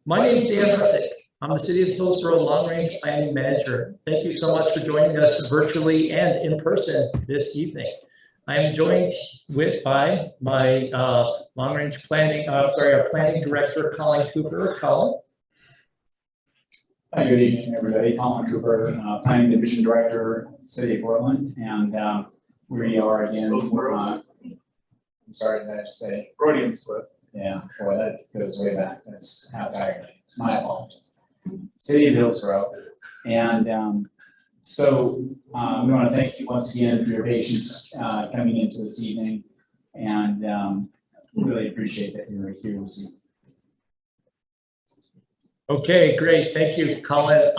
My name is Dan Hussick. I'm the City of Hillsborough Long Range Planning Manager. Thank you so much for joining us virtually and in person this evening. I am joined by my our Planning Director, Colin Cooper. Colin. Hi, good evening, everybody. Colin Cooper, Planning Division Director, City of Portland, and we are again. I'm sorry, did I just say Freudian slip? Yeah, boy, that goes way back. That's how tired. My apologies. City of Hillsborough, and so we want to thank you once again for your patience coming into this evening, and really appreciate that you're here this evening. Okay, great. Thank you, Colin.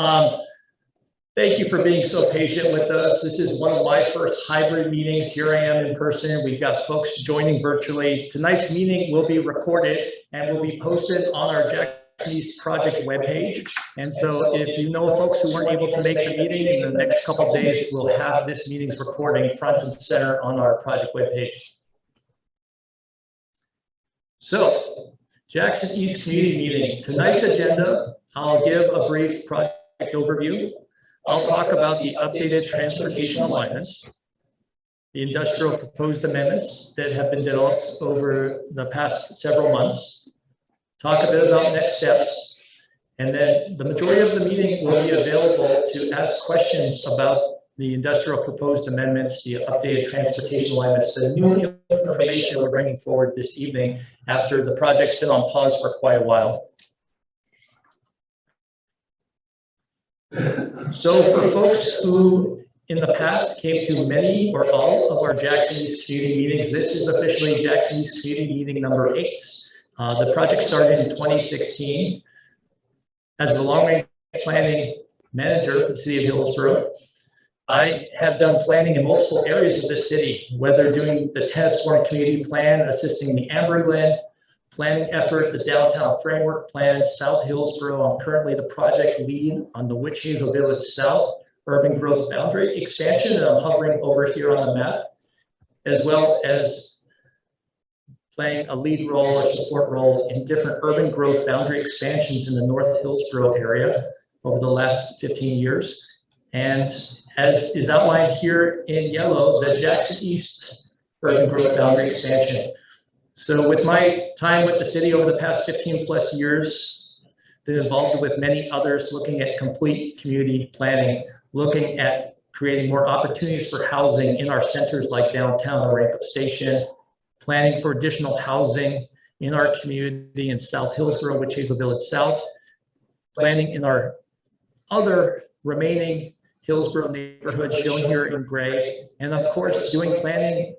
Thank you for being so patient with us. This is one of my first hybrid meetings. Here I am in person. We've got folks joining virtually. Tonight's meeting will be recorded and will be posted on our Jackson East Project webpage. And so if you know folks who weren't able to make the meeting, in the next couple of days, we'll have this meeting's recording front and center on our project webpage. So, Jackson East Community Meeting. Tonight's agenda, I'll give a brief project overview. I'll talk about the updated transportation alignments, the industrial proposed amendments that have been developed over the past several months, talk a bit about next steps, and then the majority of the meeting will be available to ask questions about the industrial proposed amendments, the updated transportation alignments, the new information we're bringing forward this evening after the project's been on pause for quite a while. So for folks who in the past came to many or all of our Jackson East Community meetings, this is officially Jackson East Community Meeting number 8. The project started in 2016. As the Long Range Planning Manager for the City of Hillsborough, I have done planning in multiple areas of the city, whether doing the tennis court community plan, assisting the Amberlin planning effort, the downtown framework plan, South Hillsborough. I'm currently the project lead on the Witch Hazel Village South urban growth boundary expansion, and I'm hovering over here on the map, as well as playing a lead role or support role in different urban growth boundary expansions in the North Hillsborough area over the last 15 years. And as is outlined here in yellow, the Jackson East urban growth boundary expansion. So with my time with the city over the past 15 plus years, been involved with many others looking at complete community planning, looking at creating more opportunities for housing in our centers like downtown or Rainbow Station, planning for additional housing in our community in South Hillsborough, Witch Hazel Village South, planning in our other remaining Hillsborough neighborhoods shown here in gray, and of course doing planning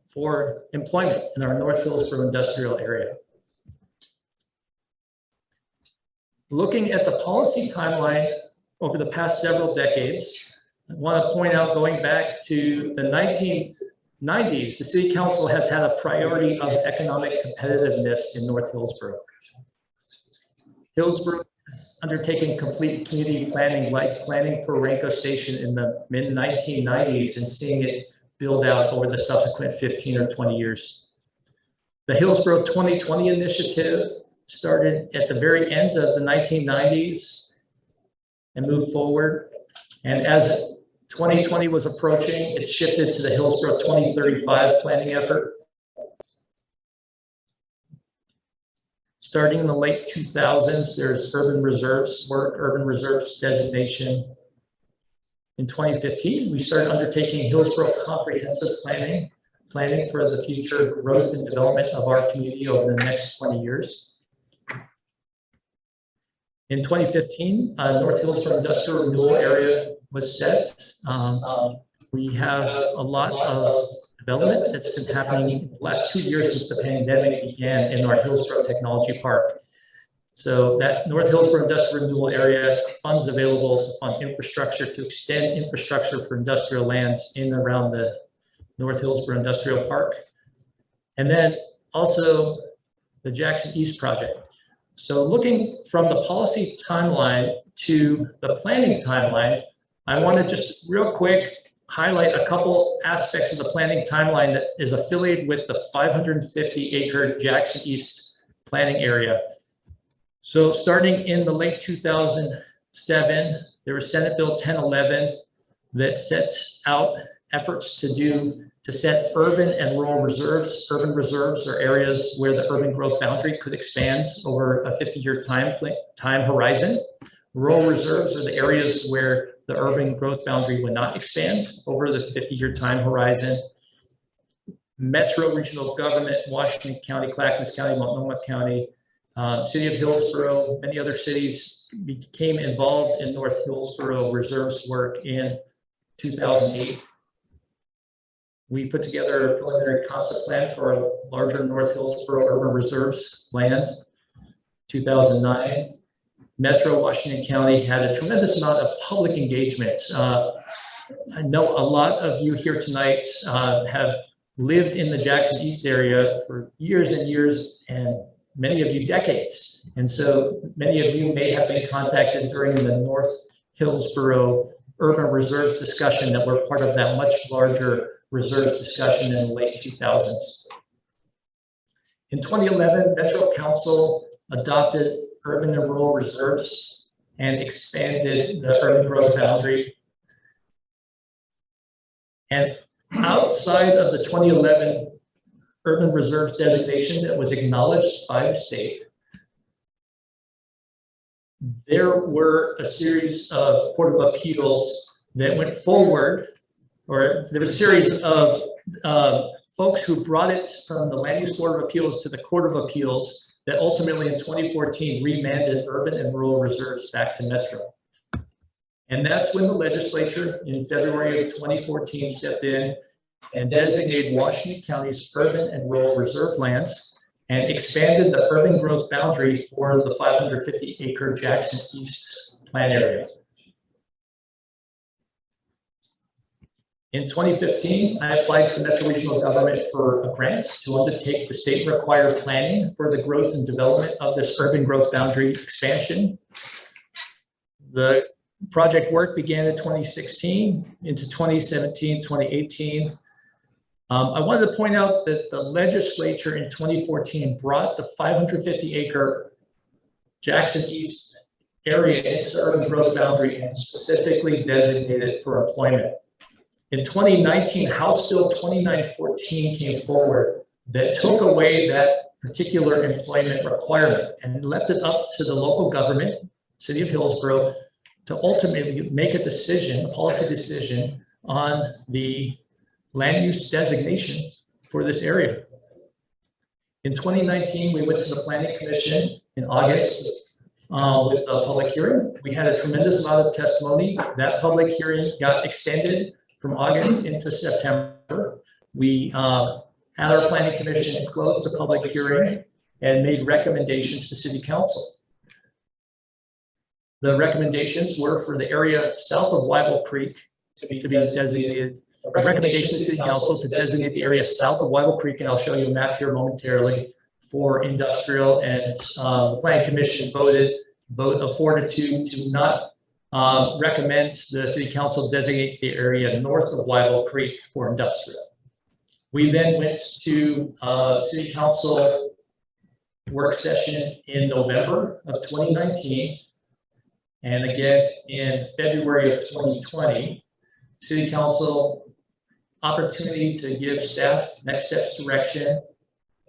for employment in our North Hillsborough industrial area. Looking at the policy timeline over the past several decades, I want to point out, going back to the 1990s, the City Council has had a priority of economic competitiveness in North Hillsborough. Hillsborough has undertaken complete community planning, like planning for Rainbow Station in the mid-1990s and seeing it build out over the subsequent 15 or 20 years. The Hillsborough 2020 initiative started at the very end of the 1990s and moved forward. And as 2020 was approaching, it shifted to the Hillsborough 2035 planning effort. Starting in the late 2000s, there's urban reserves work, urban reserves designation. In 2015, we started undertaking Hillsborough comprehensive planning for the future growth and development of our community over the next 20 years. In 2015, North Hillsborough Industrial Renewal Area was set. We have a lot of development that's been happening in the last 2 years since the pandemic began in our Hillsborough Technology Park. So that North Hillsborough Industrial Renewal Area, funds available to fund infrastructure, to extend infrastructure for industrial lands in and around the North Hillsborough Industrial Park. And then also the Jackson East project. So looking from the policy timeline to the planning timeline, I want to just real quick highlight a couple aspects of the planning timeline that is affiliated with the 550-acre Jackson East planning area. So starting in the late 2007, there was Senate Bill 1011 that sets out efforts to set urban and rural reserves. Urban reserves are areas where the urban growth boundary could expand over a 50-year time horizon. Rural reserves are the areas where the urban growth boundary would not expand over the 50-year time horizon. Metro regional government, Washington County, Clackamas County, Multnomah County, City of Hillsborough, many other cities became involved in North Hillsborough reserves work in 2008. We put together a preliminary concept plan for a larger North Hillsborough urban reserves land, 2009. Metro Washington County had a tremendous amount of public engagement. I know a lot of you here tonight have lived in the Jackson East area for years and years, and many of you decades. And so many of you may have been contacted during the North Hillsborough urban reserves discussion that were part of that much larger reserves discussion in the late 2000s. In 2011, Metro Council adopted urban and rural reserves and expanded the urban growth boundary. And outside of the 2011 urban reserves designation that was acknowledged by the state, there were a series of Court of Appeals that went forward, or there was a series of folks who brought it from the Land Use Board of Appeals to the Court of Appeals that ultimately in 2014 remanded urban and rural reserves back to Metro. And that's when the legislature in February of 2014 stepped in and designated Washington County's urban and rural reserve lands and expanded the urban growth boundary for the 550-acre Jackson East plan area. In 2015, I applied to the Metro Regional Government for a grant to undertake the state required planning for the growth and development of this urban growth boundary expansion. The project work began in 2016 into 2017, 2018. I wanted to point out that the legislature in 2014 brought the 550-acre Jackson East area into the urban growth boundary and specifically designated it for employment. In 2019, House Bill 2914 came forward that took away that particular employment requirement and left it up to the local government, City of Hillsborough, to ultimately make a decision, a policy decision on the land use designation for this area. In 2019, we went to the Planning Commission in August with a public hearing. We had a tremendous amount of testimony. That public hearing got extended from August into September. We had our Planning Commission close the public hearing and made recommendations to City Council. The recommendations were for the area south of Weibel Creek to be designated. A recommendation to City Council to designate the area south of Weibel Creek, and I'll show you a map here momentarily, for industrial, and the Planning Commission voted vote of 4-2 to not recommend the City Council designate the area north of Weibel Creek for industrial. We then went to City Council work session in November of 2019, and again in February of 2020, City Council opportunity to give staff next steps direction.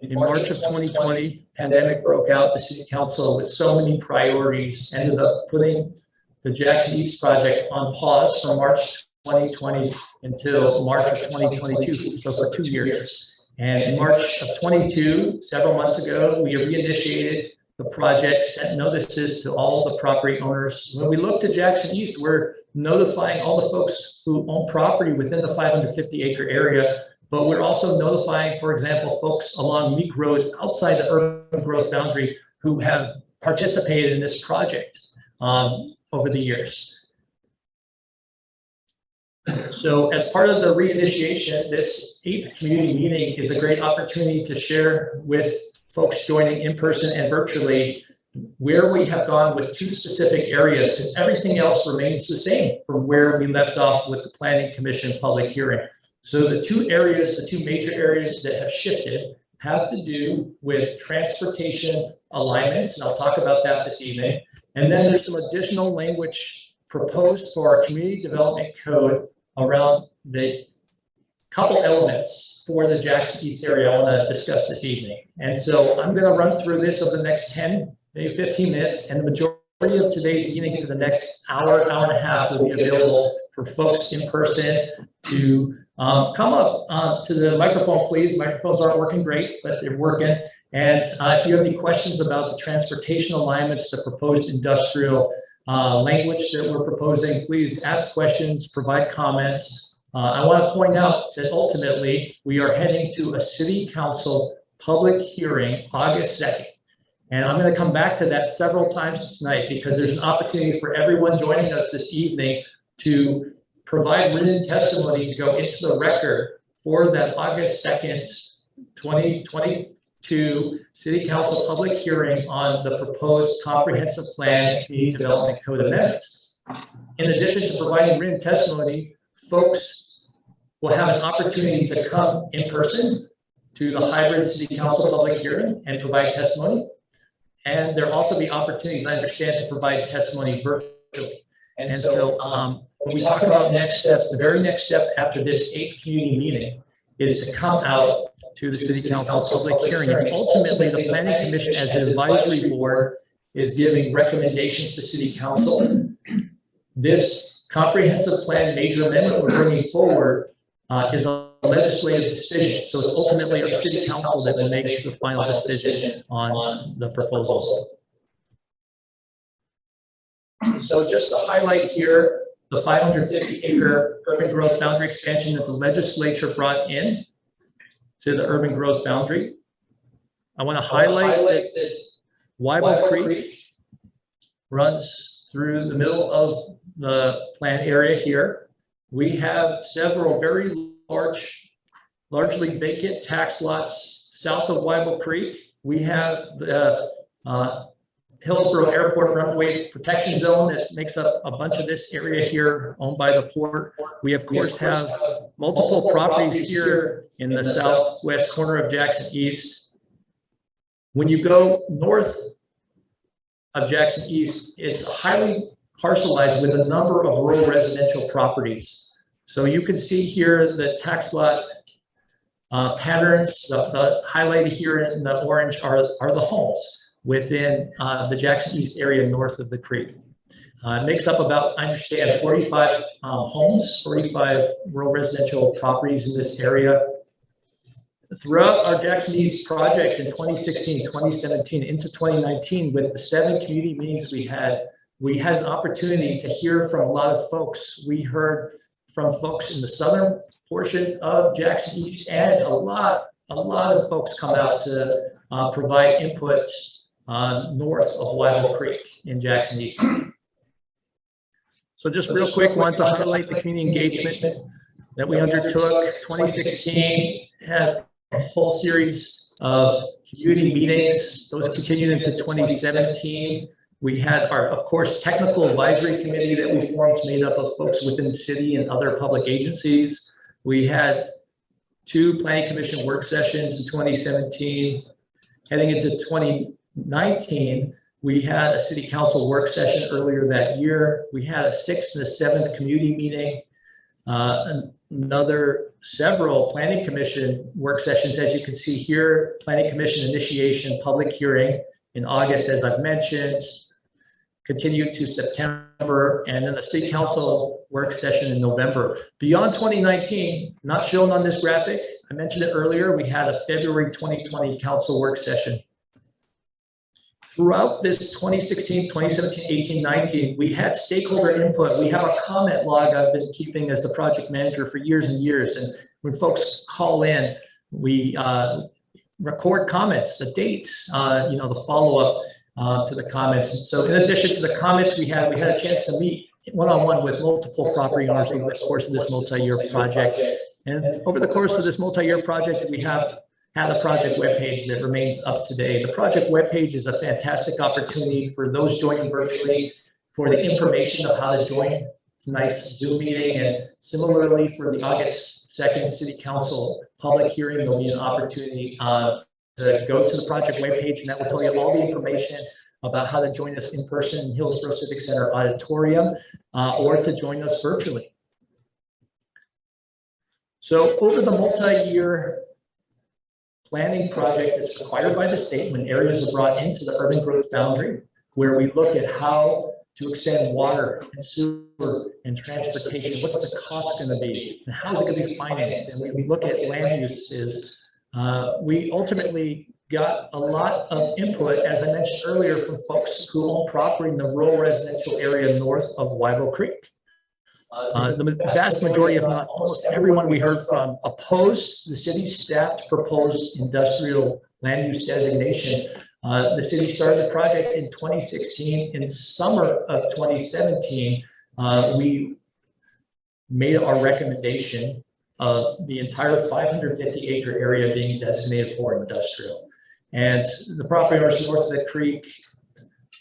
In March of 2020, pandemic broke out. The City Council, with so many priorities, ended up putting the Jackson East project on pause from March 2020 until March of 2022, so for 2 years. And in March of 22, several months ago, we reinitiated the project, sent notices to all the property owners. When we look to Jackson East, we're notifying all the folks who own property within the 550-acre area, but we're also notifying, for example, folks along Meek Road outside the urban growth boundary who have participated in this project over the years. So as part of the reinitiation, this 8th community meeting is a great opportunity to share with folks joining in person and virtually where we have gone with 2 specific areas, because everything else remains the same from where we left off with the Planning Commission public hearing. So the 2 areas, the 2 major areas that have shifted have to do with transportation alignments, and I'll talk about that this evening. And then there's some additional language proposed for our community development code around the couple elements for the Jackson East area I want to discuss this evening. And so I'm going to run through this over the next 10, maybe 15 minutes, and the majority of today's meeting for the next hour, hour and a half will be available for folks in person to come up to the microphone, please. Microphones aren't working great, but they're working. And if you have any questions about the transportation alignments, the proposed industrial language that we're proposing, please ask questions, provide comments. I want to point out that ultimately we are heading to a city council public hearing August 2nd. And I'm going to come back to that several times tonight because there's an opportunity for everyone joining us this evening to provide written testimony to go into the record for that August 2nd, 2022 City Council public hearing on the proposed comprehensive plan and community development code amendments. In addition to providing written testimony, folks will have an opportunity to come in person to the hybrid City Council public hearing and provide testimony. And there'll also be opportunities, I understand, to provide testimony virtually. And so when we talk about next steps, the very next step after this 8th community meeting is to come out to the City Council public hearing. It's ultimately the Planning Commission as an advisory board is giving recommendations to City Council. This comprehensive plan major amendment we're bringing forward is a legislative decision. So it's ultimately our City Council that will make the final decision on the proposals. So just to highlight here, the 550-acre urban growth boundary expansion that the legislature brought in to the urban growth boundary. I want to highlight that Weibel Creek runs through the middle of the plan area here. We have several very largely vacant tax lots south of Weibel Creek. We have the Hillsborough Airport runway protection zone that makes up a bunch of this area here owned by the port. We of course have multiple properties here in the southwest corner of Jackson East. When you go north of Jackson East, it's highly parcelized with a number of rural residential properties. So you can see here the tax lot patterns. The highlighted here in the orange are the homes within the Jackson East area north of the creek. It makes up about, I understand, 45 homes, 45 rural residential properties in this area. Throughout our Jackson East project in 2016, 2017, into 2019, with the 7 community meetings we had an opportunity to hear from a lot of folks. We heard from folks in the southern portion of Jackson East, and a lot of folks come out to provide input north of Weibel Creek in Jackson East. So just real quick, want to highlight the community engagement that we undertook. 2016 had a whole series of community meetings. Those continued into 2017. We had our, of course, technical advisory committee that we formed made up of folks within the city and other public agencies. We had 2 planning commission work sessions in 2017. Heading into 2019, we had a city council work session earlier that year. We had a 6th and a 7th community meeting, several planning commission work sessions, as you can see here. Planning commission initiation, public hearing in August, as I've mentioned, continued to September, and then the city council work session in November. Beyond 2019, not shown on this graphic, I mentioned it earlier, we had a February 2020 council work session. Throughout this 2016, 2017, 18, 19, we had stakeholder input. We have a comment log I've been keeping as the project manager for years and years. And when folks call in, we record comments, the dates, the follow-up to the comments. So in addition to the comments we had a chance to meet one-on-one with multiple property owners over the course of this multi-year project. And over the course of this multi-year project, we have had a project webpage that remains up to date. The project webpage is a fantastic opportunity for those joining virtually for the information of how to join tonight's Zoom meeting, and similarly for the August 2nd City Council public hearing, there'll be an opportunity to go to the project webpage, and that will tell you all the information about how to join us in person in Hillsborough Civic Center auditorium, or to join us virtually. So over the multi-year planning project that's required by the state when areas are brought into the urban growth boundary, where we look at how to extend water and sewer and transportation, what's the cost going to be, and how is it going to be financed, and we look at land uses, we ultimately got a lot of input, as I mentioned earlier, from folks who own property in the rural residential area north of Wyville Creek. The vast majority, if not almost everyone we heard from, opposed the city staff's proposed industrial land use designation. The city started the project in 2016. In summer of 2017, we made our recommendation of the entire 550-acre area being designated for industrial. And the property owners north of the creek,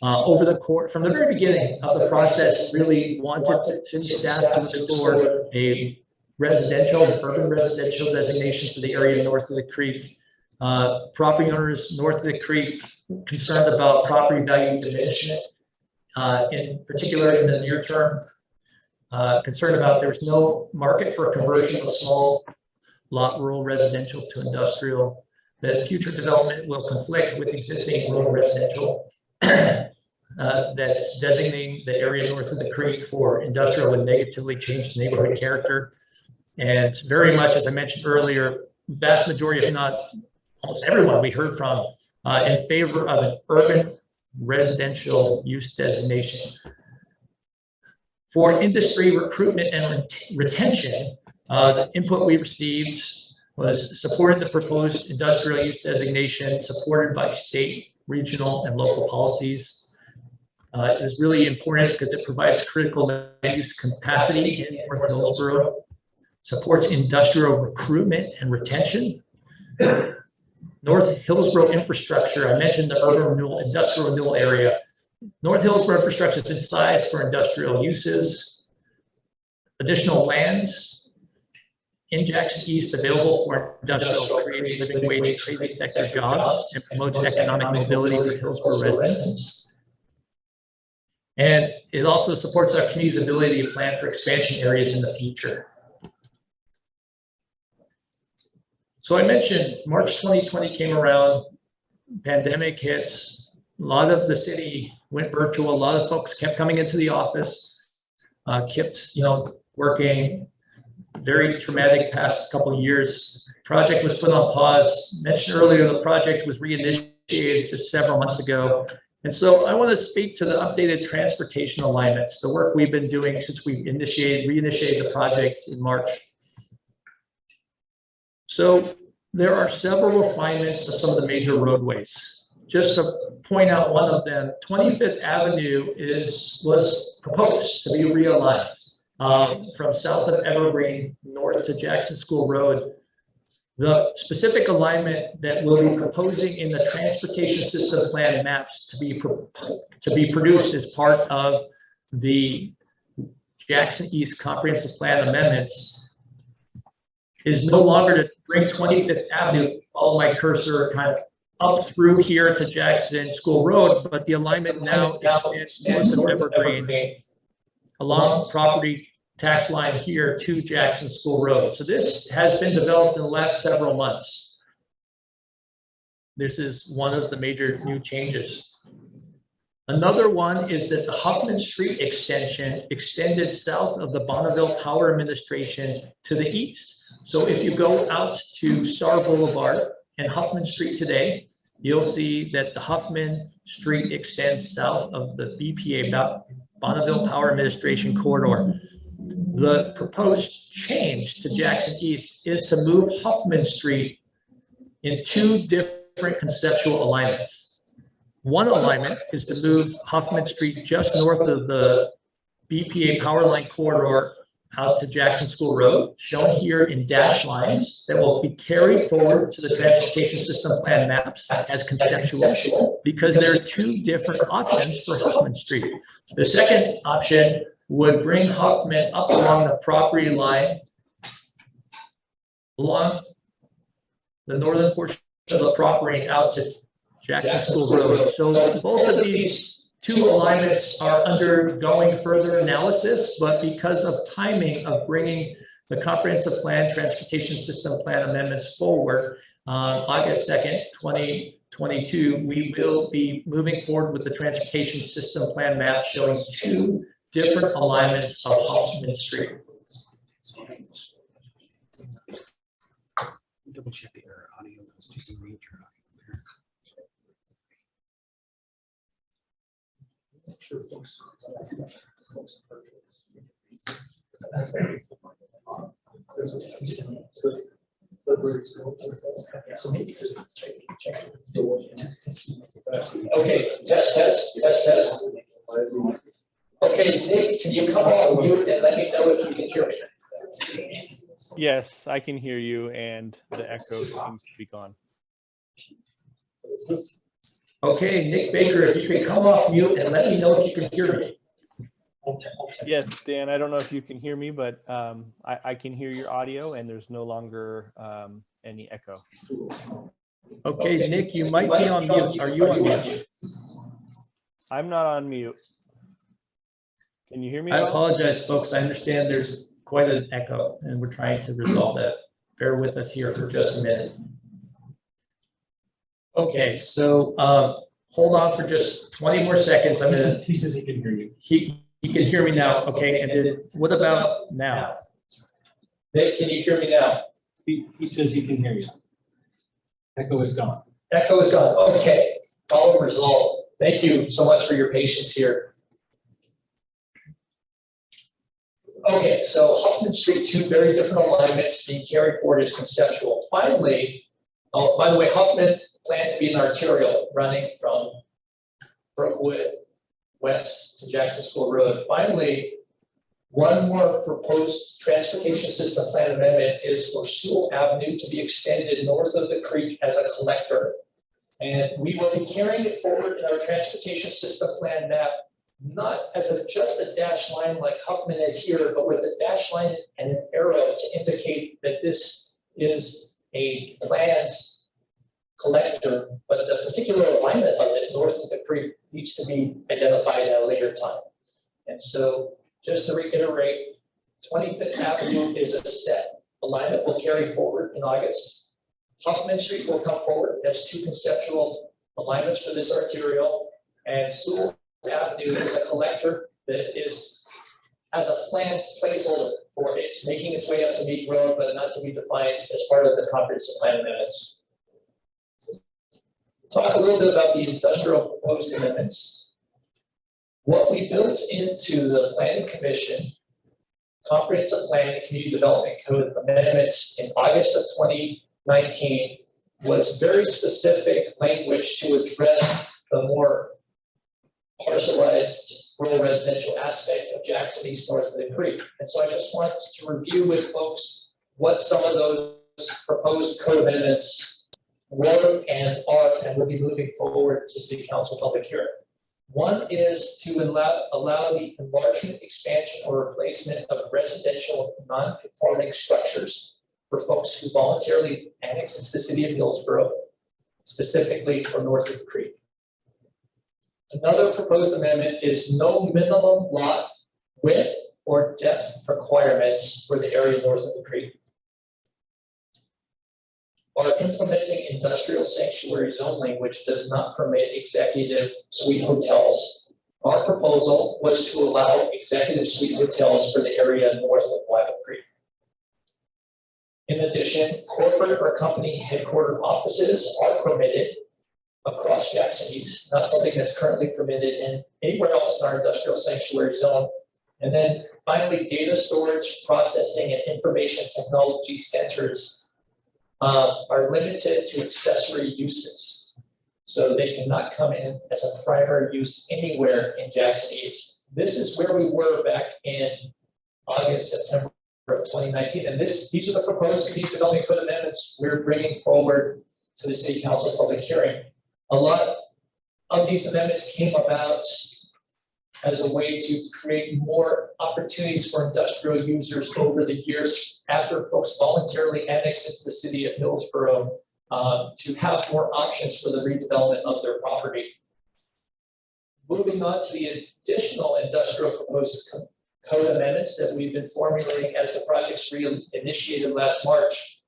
over the course, from the very beginning of the process, really wanted city staff to explore a urban residential designation for the area north of the creek. Property owners north of the creek concerned about property value diminishment, in particular in the near term, concerned about there's no market for conversion of small lot rural residential to industrial, that future development will conflict with existing rural residential, that's designating the area north of the creek for industrial would negatively change the neighborhood character. And very much, as I mentioned earlier, vast majority, if not almost everyone we heard from, in favor of an urban residential use designation. For industry recruitment and retention, the input we received was supported the proposed industrial use designation, supported by state, regional, and local policies. It is really important because it provides critical land use capacity in North Hillsborough, supports industrial recruitment and retention. North Hillsborough infrastructure, I mentioned the urban renewal, industrial renewal area. North Hillsborough infrastructure has been sized for industrial uses. Additional lands in Jackson East available for industrial creates living wage trade sector jobs and promotes economic mobility for Hillsborough residents. And it also supports our community's ability to plan for expansion areas in the future. So I mentioned March 2020 came around, pandemic hits, a lot of the city went virtual, a lot of folks kept coming into the office, kept working. Very traumatic past couple of years. Project was put on pause. Mentioned earlier, the project was reinitiated just several months ago. And so I want to speak to the updated transportation alignments, the work we've been doing since we reinitiated the project in March. So there are several refinements of some of the major roadways. Just to point out one of them, 25th Avenue was proposed to be realigned from south of Evergreen north to Jackson School Road. The specific alignment that we'll be proposing in the transportation system plan maps to be produced as part of the Jackson East Comprehensive Plan amendments is no longer to bring 25th Avenue, follow my cursor kind of up through here to Jackson School Road, but the alignment now extends north of Evergreen along property tax line here to Jackson School Road. So this has been developed in the last several months. This is one of the major new changes. Another one is that the Huffman Street extension extended south of the Bonneville Power Administration to the east. So if you go out to Star Boulevard and Huffman Street today, you'll see that the Huffman Street extends south of the BPA, Bonneville Power Administration corridor. The proposed change to Jackson East is to move Huffman Street in two different conceptual alignments. One alignment is to move Huffman Street just north of the BPA power line corridor out to Jackson School Road, shown here in dashed lines that will be carried forward to the transportation system plan maps as conceptual, because there are two different options for Huffman Street. The second option would bring Huffman up along the property line, along the northern portion of the property out to Jackson School Road. So both of these two alignments are undergoing further analysis, but because of timing of bringing the comprehensive plan, transportation system plan amendments forward on August 2nd, 2022, we will be moving forward with the transportation system plan map showing two different alignments of Hoffman Street. Double check your audio. Let's just read your audio there. Okay, test. Okay, Nick, can you come on mute and let me know if you can hear me? Yes, I can hear you, and the echo seems to be gone. Okay, Nick Baker, if you can come off mute and let me know if you can hear me. Yes, Dan, I don't know if you can hear me, but I can hear your audio, and there's no longer any echo. Okay, Nick, you might be on mute. Are you on mute? I'm not on mute. Can you hear me? I apologize, folks. I understand there's quite an echo, and we're trying to resolve that. Bear with us here for just a minute. Okay, so hold on for just 20 more seconds. He says he can hear you. He can hear me now. Okay, and what about now? Nick, can you hear me now? He says he can hear you. Echo is gone. Echo is gone. Okay, problem resolved. Thank you so much for your patience here. Okay, so Hoffman Street, two very different alignments being carried forward as conceptual. Finally, oh, by the way, Hoffman planned to be an arterial running from Brookwood west to Jackson School Road. Finally, one more proposed transportation system plan amendment is for Sewell Avenue to be extended north of the creek as a collector. And we will be carrying it forward in our transportation system plan map, not as just a dashed line like Huffman is here, but with a dashed line and an arrow to indicate that this is a planned collector, but the particular alignment of it north of the creek needs to be identified at a later time. And so just to reiterate, 25th Avenue is a set alignment we'll carry forward in August. Hoffman Street will come forward as two conceptual alignments for this arterial, and Sewell Avenue is a collector that is as a planned placeholder for it's making its way up to Mead Road, but not to be defined as part of the comprehensive plan amendments. Talk a little bit about the industrial proposed amendments. What we built into the Planning Commission Comprehensive Plan and Community Development Code amendments in August of 2019 was very specific language to address the more parcelized rural residential aspect of Jackson East north of the creek. And so I just wanted to review with folks what some of those proposed code amendments were and are, and will be moving forward to City Council public hearing. One is to allow the enlargement, expansion, or replacement of residential non-conforming structures for folks who voluntarily annex into the city of Hillsborough, specifically for north of the creek. Another proposed amendment is no minimum lot width or depth requirements for the area north of the creek. Are implementing industrial sanctuary zone language does not permit executive suite hotels. Our proposal was to allow executive suite hotels for the area north of Wyville Creek. In addition, corporate or company headquarter offices are permitted across Jackson East, not something that's currently permitted in anywhere else in our industrial sanctuary zone. And then finally, data storage, processing, and information technology centers are limited to accessory uses. So they cannot come in as a primary use anywhere in Jackson East. This is where we were back in August, September of 2019. And these are the proposed community development code amendments we're bringing forward to the City Council public hearing. A lot of these amendments came about as a way to create more opportunities for industrial users over the years after folks voluntarily annexed into the city of Hillsborough. to have more options for the redevelopment of their property. Moving on to the additional industrial proposed code amendments that we've been formulating as the project's reinitiated last March.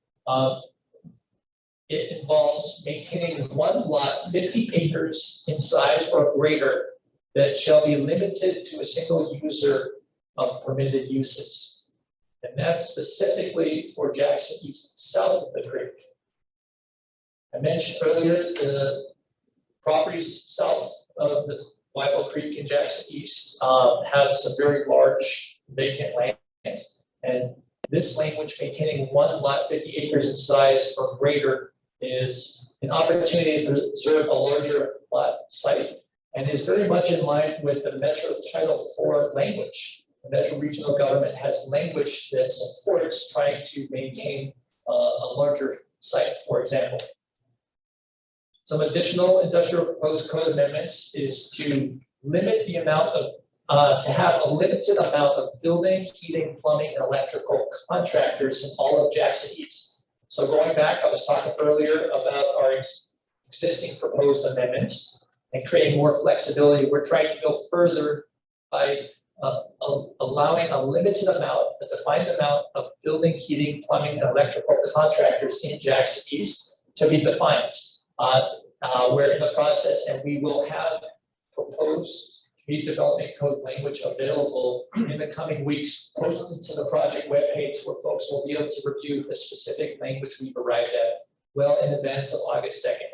It involves maintaining one lot 50 acres in size or greater that shall be limited to a single user of permitted uses. And that's specifically for Jackson East and south of the creek. I mentioned earlier the properties south of the Whitewell Creek and Jackson East have some very large vacant land. And this language, maintaining one lot 50 acres in size or greater, is an opportunity to preserve a larger lot site and is very much in line with the Metro Title IV language. The Metro Regional Government has language that supports trying to maintain a larger site, for example. Some additional industrial proposed code amendments is to limit the amount of, to have a limited amount of building, heating, plumbing, and electrical contractors in all of Jackson East. So going back, I was talking earlier about our existing proposed amendments and creating more flexibility. We're trying to go further by allowing a limited amount, a defined amount of building, heating, plumbing, and electrical contractors in Jackson East to be defined. We're in the process, and we will have proposed community development code language available in the coming weeks, posted to the project webpage where folks will be able to review the specific language we've arrived at well in advance of August 2nd.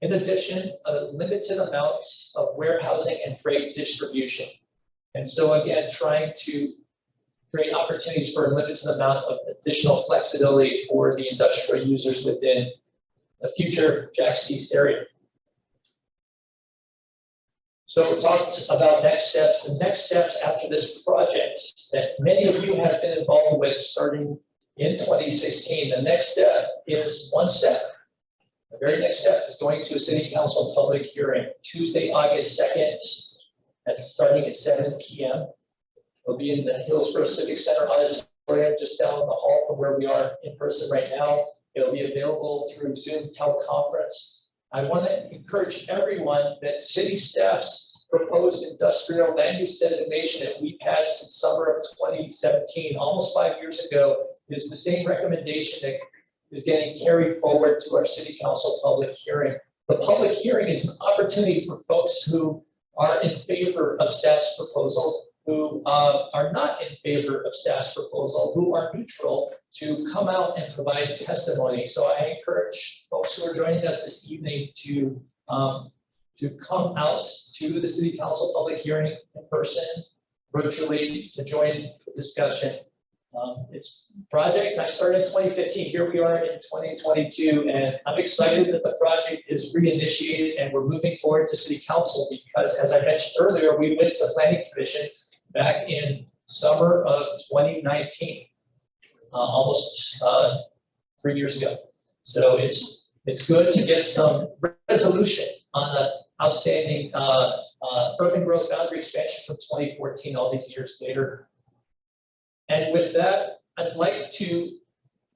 In addition, a limited amount of warehousing and freight distribution. And so again, trying to create opportunities for a limited amount of additional flexibility for the industrial users within the future Jackson East area. So we talked about next steps. The next steps after this project that many of you have been involved with starting in 2016. The next step is one step. The very next step is going to a city council public hearing Tuesday, August 2nd, starting at 7 p.m. It'll be in the Hillsborough Civic Center auditorium just down the hall from where we are in person right now. It'll be available through Zoom teleconference. I want to encourage everyone that city staff's proposed industrial land use designation that we've had since summer of 2017, almost 5 years ago, is the same recommendation that is getting carried forward to our city council public hearing. The public hearing is an opportunity for folks who are in favor of staff's proposal, who are not in favor of staff's proposal, who are neutral, to come out and provide testimony. So I encourage folks who are joining us this evening to come out to the city council public hearing in person, virtually, to join the discussion. It's a project I started in 2015. Here we are in 2022, and I'm excited that the project is reinitiated and we're moving forward to city council because, as I mentioned earlier, we went to planning commission back in summer of 2019, almost 3 years ago. So it's good to get some resolution on the outstanding urban growth boundary expansion from 2014, all these years later. And with that, I'd like to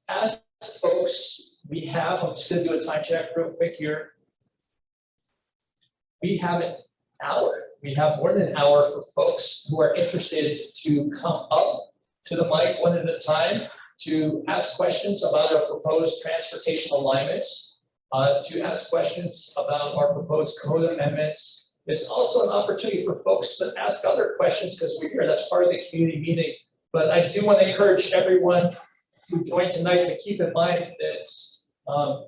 ask folks, I'm just going to do a time check real quick here. We have an hour. We have more than an hour for folks who are interested to come up to the mic one at a time to ask questions about our proposed transportation alignments, to ask questions about our proposed code amendments. It's also an opportunity for folks to ask other questions because we're here. That's part of the community meeting. But I do want to encourage everyone who joined tonight to keep in mind that it's a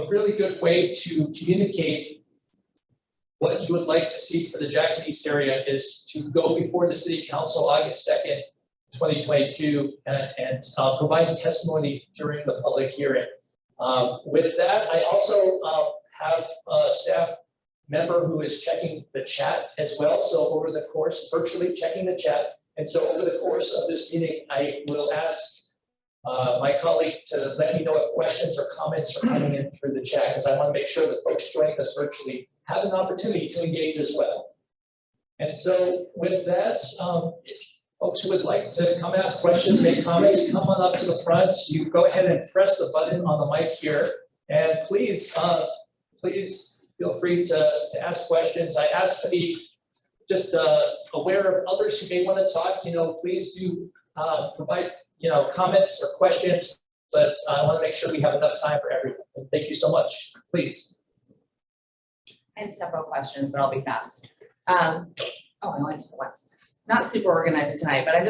really good way to communicate what you would like to see for the Jackson East area is to go before the city council August 2nd, 2022, and provide testimony during the public hearing. With that, I also have a staff member who is checking the chat as well. So over the course, virtually checking the chat. And so over the course of this meeting, I will ask my colleague to let me know if questions or comments are coming in through the chat, because I want to make sure that folks joining us virtually have an opportunity to engage as well. And so with that, if Folks who would like to come ask questions, make comments, come on up to the front. You go ahead and press the button on the mic here. And please, please feel free to ask questions. I ask to be just aware of others who may want to talk. Please do provide, comments or questions, but I want to make sure we have enough time for everyone. And thank you so much. Please. I have several questions, but I'll be fast. I only took once. Not super organized tonight, but I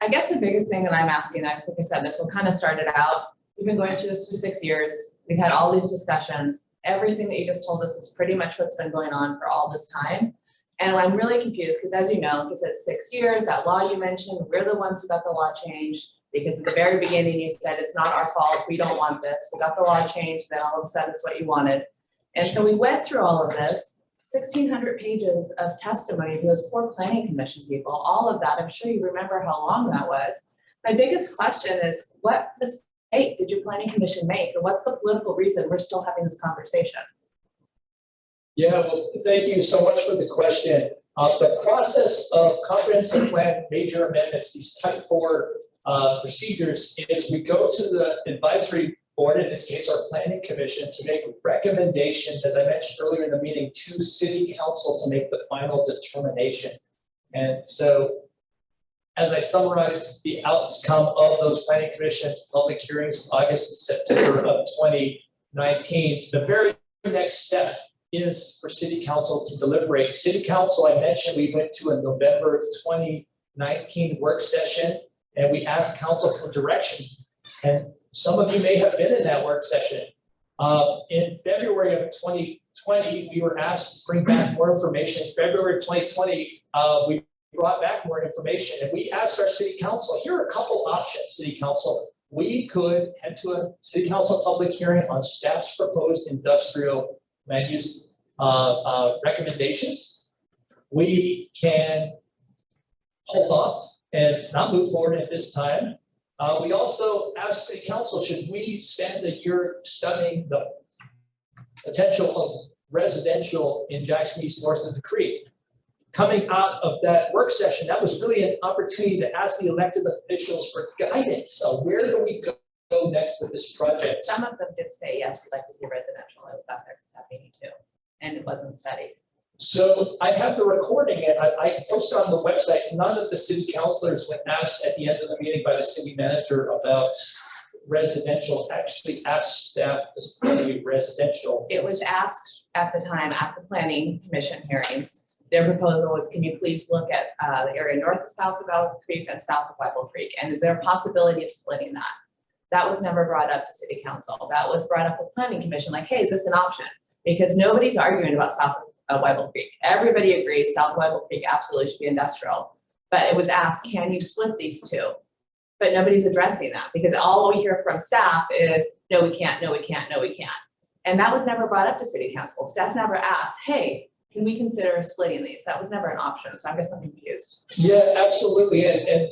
guess the biggest thing that I'm asking, I think I said this one kind of started out, we've been going through this for 6 years. We've had all these discussions. Everything that you just told us is pretty much what's been going on for all this time. And I'm really confused because, as you know, because it's 6 years, that law you mentioned, we're the ones who got the law changed, because at the very beginning you said it's not our fault, we don't want this. We got the law changed, then all of a sudden it's what you wanted. And so we went through all of this, 1,600 pages of testimony for those poor planning commission people, all of that. I'm sure you remember how long that was. My biggest question is, what mistake did your planning commission make? And what's the political reason we're still having this conversation? Yeah, well, thank you so much for the question. The process of comprehensive plan major amendments, these type 4 procedures, is we go to the advisory board, in this case, our planning commission, to make recommendations, as I mentioned earlier in the meeting, to city council to make the final determination. And so, as I summarized the outcome of those planning commission public hearings, August and September of 2019, the very next step is for city council to deliberate. City council, I mentioned, we went to a November 2019 work session, and we asked council for direction. And some of you may have been in that work session. In February of 2020, we were asked to bring back more information. February of 2020, we brought back more information, and we asked our city council, here are a couple options, city council. We could head to a city council public hearing on staff's proposed industrial land use recommendations. We can hold off and not move forward at this time. We also asked city council, should we spend a year studying the potential of residential in Jackson East north of the creek? Coming out of that work session, that was really an opportunity to ask the elected officials for guidance. So where do we go next with this project? Some of them did say, yes, we'd like to see residential. I was out there at that meeting too, and it wasn't studied. So I have the recording, and I posted on the website. None of the city councilors, when asked at the end of the meeting by the city manager about residential, actually asked staff to study residential. It was asked at the time at the planning commission hearings. Their proposal was, can you please look at the area north and south of Elk Creek and south of Weibel Creek? And is there a possibility of splitting that? That was never brought up to city council. That was brought up at planning commission, like, hey, is this an option? Because nobody's arguing about south of Weibel Creek. Everybody agrees south of Weibel Creek absolutely should be industrial. But it was asked, can you split these two? But nobody's addressing that, because all we hear from staff is, no, we can't, no, we can't, no, we can't. And that was never brought up to city council. Staff never asked, hey, can we consider splitting these? That was never an option. So I guess I'm confused. Yeah, absolutely. And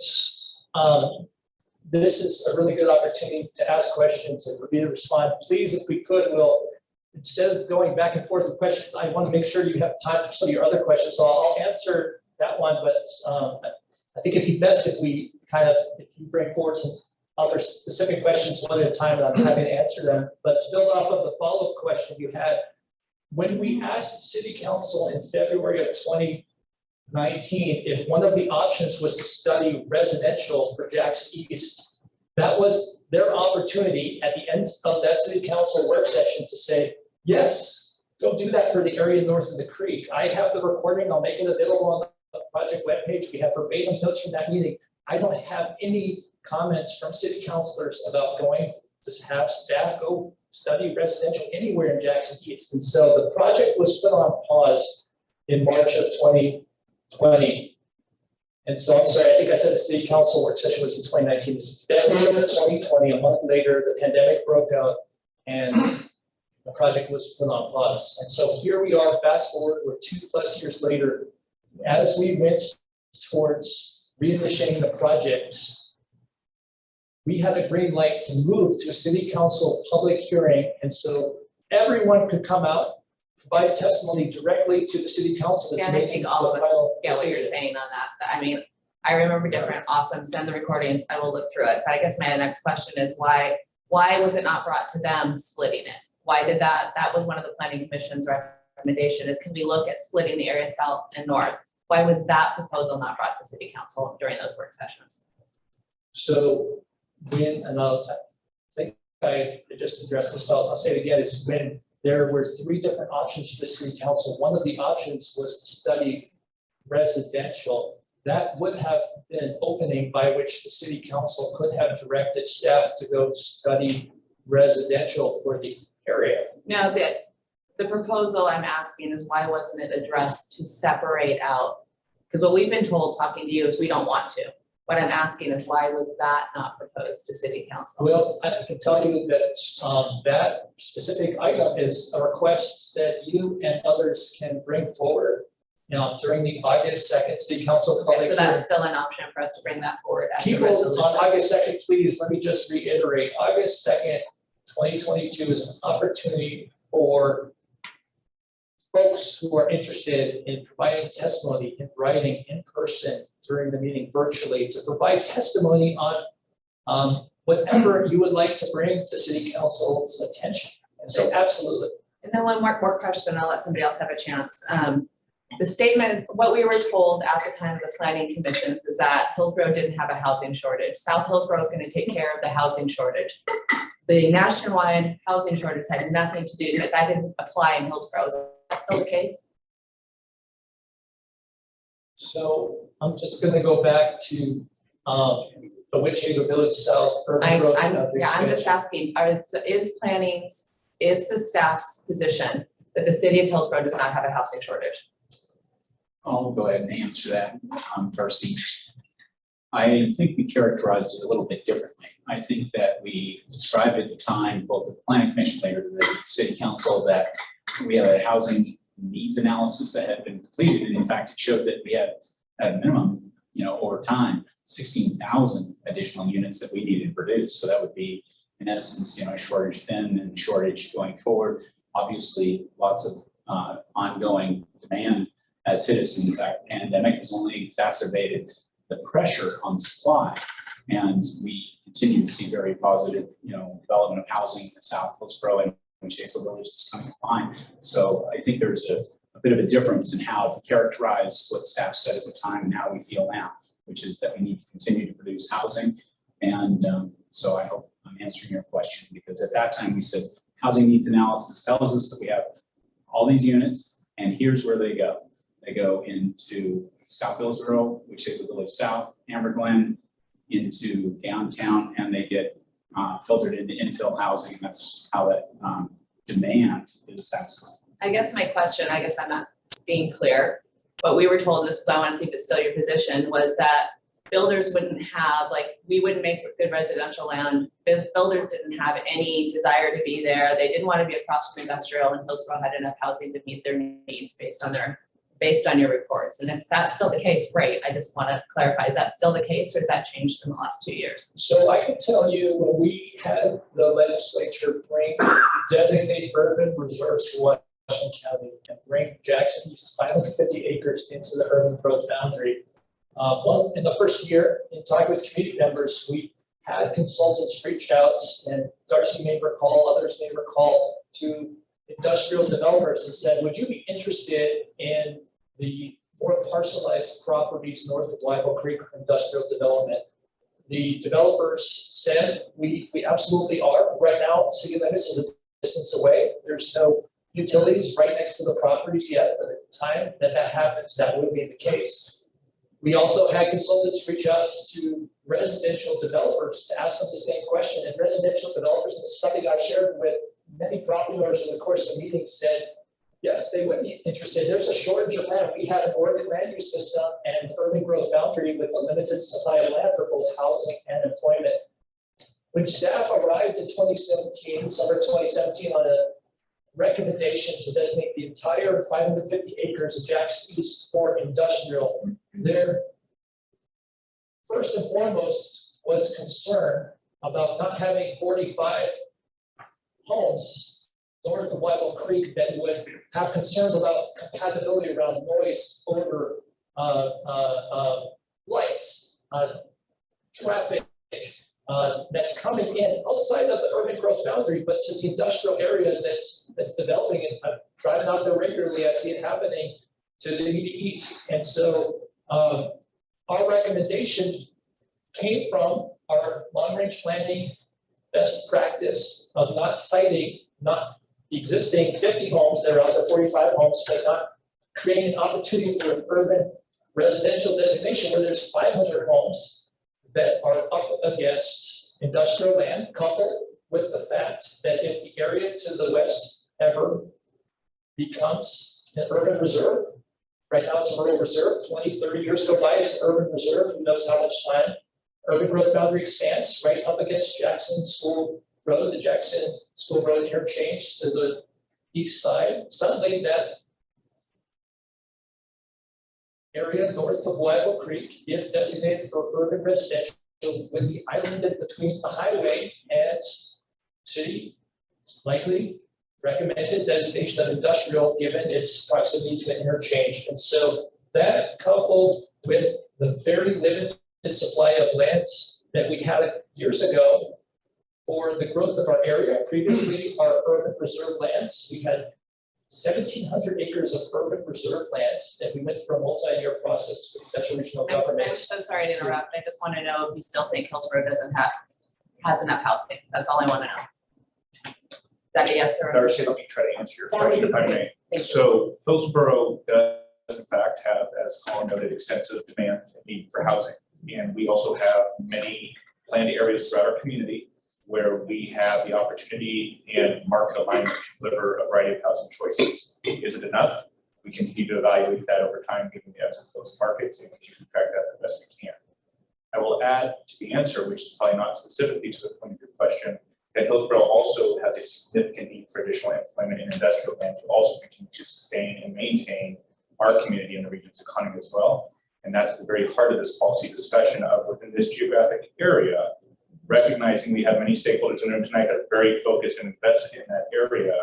this is a really good opportunity to ask questions and for me to respond. Please, if we could, we'll, instead of going back and forth with questions, I want to make sure you have time for some of your other questions. So I'll answer that one, but I think it'd be best if we if you bring forward some other specific questions one at a time, and I'm happy to answer them. But to build off of the follow-up question you had, when we asked city council in February of 2019 if one of the options was to study residential for Jackson East, that was their opportunity at the end of that city council work session to say, yes, go do that for the area north of the creek. I have the recording. I'll make it available on the project webpage. We have verbatim notes from that meeting. I don't have any comments from city councilors about going to have staff go study residential anywhere in Jackson East. And so the project was put on pause in March of 2020. And so I'm sorry, I think I said the city council work session was in 2019. This is February of 2020, a month later, the pandemic broke out and the project was put on pause. And so here we are, fast forward, we're 2+ years later. As we went towards reinitiating the project, we had a green light to move to a city council public hearing. And so everyone could come out, provide testimony directly to the city council. Yeah, I think all of us get what you're saying on that. I mean, I remember different, awesome, send the recordings, I will look through it, but I guess my next question is why was it not brought to them splitting it? Why did that was one of the planning commission's recommendation is can we look at splitting the area south and north? Why was that proposal not brought to city council during those work sessions? So and I think I just addressed this, I'll say it again, is when there were 3 different options for the city council. One of the options was to study residential. That would have been an opening by which the city council could have directed staff to go study residential for the area. No, the proposal I'm asking is why wasn't it addressed to separate out? Because what we've been told talking to you is we don't want to. What I'm asking is why was that not proposed to city council? Well, I can tell you that that specific item is a request that you and others can bring forward. During the August 2nd city council public Okay, so hearing. that's still an option for us to bring that forward as a People resolution. on August 2nd, please, let me just reiterate, August 2nd, 2022 is an opportunity for folks who are interested in providing testimony in writing in person during the meeting virtually to provide testimony on whatever you would like to bring to city council's attention. And so absolutely. And then one more question, I'll let somebody else have a chance. The statement, what we were told at the time of the planning commissions is that Hillsborough didn't have a housing shortage. South Hillsborough is going to take care of the housing shortage. The nationwide housing shortage had nothing to do, that didn't apply in Hillsborough. Is that still the case? So I'm just going to go back to the Witch Hazel Village South. I'm I'm just asking, is the staff's position that the city of Hillsborough does not have a housing shortage? I'll go ahead and answer that, Darcy. I think we characterized it a little bit differently. I think that we described at the time, both the planning commission, later to the city council, that we have a housing needs analysis that had been completed. And in fact, it showed that we had at a minimum, over time, 16,000 additional units that we needed to produce. So that would be, in essence, a shortage then and shortage going forward. Obviously, lots of ongoing demand has hit us. In fact, the pandemic has only exacerbated the pressure on supply. And we continue to see very positive, development of housing in the South Hillsborough and Witch Hazel Village is coming online. So I think there's a bit of a difference in how to characterize what staff said at the time and how we feel now, which is that we need to continue to produce housing. And so I hope I'm answering your question, because at that time we said housing needs analysis tells us that we have all these units and here's where they go. They go into South Hillsborough, which is a village south, Amber Glen, into downtown, and they get filtered into infill housing. And that's how that demand is satisfied. I guess my question, I guess I'm not being clear, but we were told, this is why I want to see if it's still your position, was that builders wouldn't have, we wouldn't make good residential land. Builders didn't have any desire to be there. They didn't want to be across from industrial, and Hillsborough had enough housing to meet their needs based on your reports. And if that's still the case, great. I just want to clarify, is that still the case, or has that changed in the last 2 years? So I can tell you, when we had the legislature bring designate urban reserves for Washington County and bring Jackson East 550 acres into the urban growth boundary. In the first year, in talking with community members, we had consultants reach out, and Darcy may recall, others may recall, to industrial developers and said, would you be interested in the more parcelized properties north of Wyville Creek for industrial development? The developers said, we absolutely are. Right now, city limits is a distance away. There's no utilities right next to the properties yet, but at the time that happens, that would be the case. We also had consultants reach out to residential developers to ask them the same question, and residential developers, and this is something I've shared with many property owners in the course of the meeting, said, yes, they would be interested. There's a shortage of land. We had an Oregon land use system and urban growth boundary with a limited supply of land for both housing and employment. When staff arrived in 2017, summer 2017, on a recommendation to designate the entire 550 acres of Jackson East for industrial, their first and foremost was concern about not having 45 homes north of Wyville Creek that would have concerns about compatibility around noise, odor, lights, traffic, that's coming in outside of the urban growth boundary, but to the industrial area that's developing. And I'm driving out there regularly, I see it happening to the immediate east. And so our recommendation came from our long-range planning best practice of not citing, not the existing 50 homes that are out there, 45 homes, but not creating an opportunity for an urban residential designation where there's 500 homes that are up against industrial land, coupled with the fact that if the area to the west ever becomes an urban reserve, right now it's a rural reserve, 20, 30 years go by, it's an urban reserve, who knows how much time, urban growth boundary expands right up against Jackson School Road, the Jackson School Road interchange to the east side. Suddenly that area north of Wyville Creek, if designated for urban residential, would be islanded between the highway and city, likely recommended designation of industrial given its proximity to an interchange. And so that, coupled with the very limited supply of land that we had years ago for the growth of our area, previously our urban reserve lands, we had 1,700 acres of urban reserve lands that we went through a multi-year process with Dutch regional I'm government. so sorry to interrupt. I just want to know if you still think Hillsborough has enough housing. That's all I want to know. Is that a yes or a no? Darcy, let me try to answer your That would question be if I may. great. Thank you. So Hillsborough does in fact have, as Colin noted, extensive demand and need for housing. And we also have many planned areas throughout our community where we have the opportunity and market alignment to deliver a variety of housing choices. Is it enough? We continue to evaluate that over time, given the ebbs and flows of markets, and we can track that the best we can. I will add to the answer, which is probably not specifically to the point of your question, that Hillsborough also has a significant need for additional employment in industrial land to also continue to sustain and maintain our community and the region's economy as well. And that's the very heart of this policy discussion of within this geographic area, recognizing we have many stakeholders in the room tonight that are very focused and invested in that area.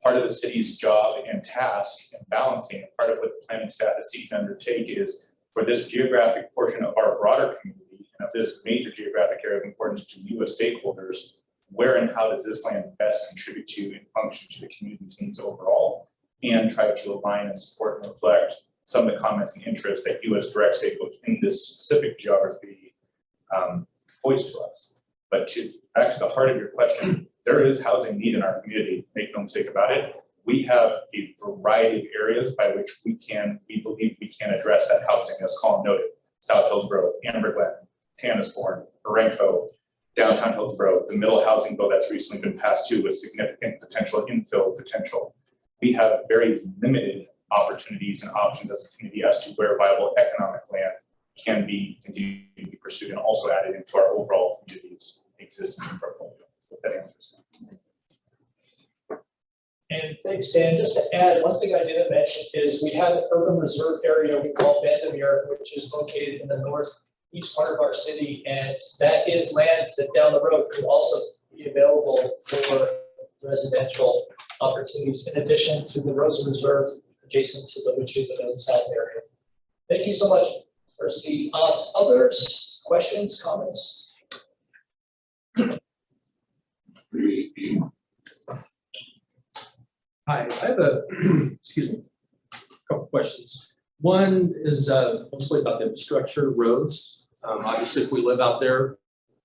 Part of the city's job and task and balancing, part of what the planning staff is seeking to undertake is for this geographic portion of our broader community and of this major geographic area of importance to you as stakeholders, where and how does this land best contribute to and function to the community's needs overall, and try to align and support and reflect some of the comments and interests that you as direct stakeholders in this specific geography voice to us. But back to the heart of your question, there is housing need in our community, make no mistake about it. We have a variety of areas by which we believe we can address that housing, as Colin noted. South Hillsborough, Amber Glen, Tannisbourne, Orenco, downtown Hillsborough, the middle housing bill that's recently been passed too with significant potential infill potential. We have very limited opportunities and options as a community as to where viable economic land can be continued to be pursued and also added into our overall community's existing portfolio. If that answers. And thanks, Dan. Just to add, one thing I didn't mention is we have an urban reserve area we call Vandermeer, which is located in the northeast part of our city. And that is lands that down the road could also be available for residential opportunities in addition to the Rosa Reserve adjacent to the Witches of the South area. Thank you so much, Percy. Others, questions, comments? Hi, I have a, excuse me, a couple questions. One is mostly about the infrastructure, roads. Obviously, if we live out there,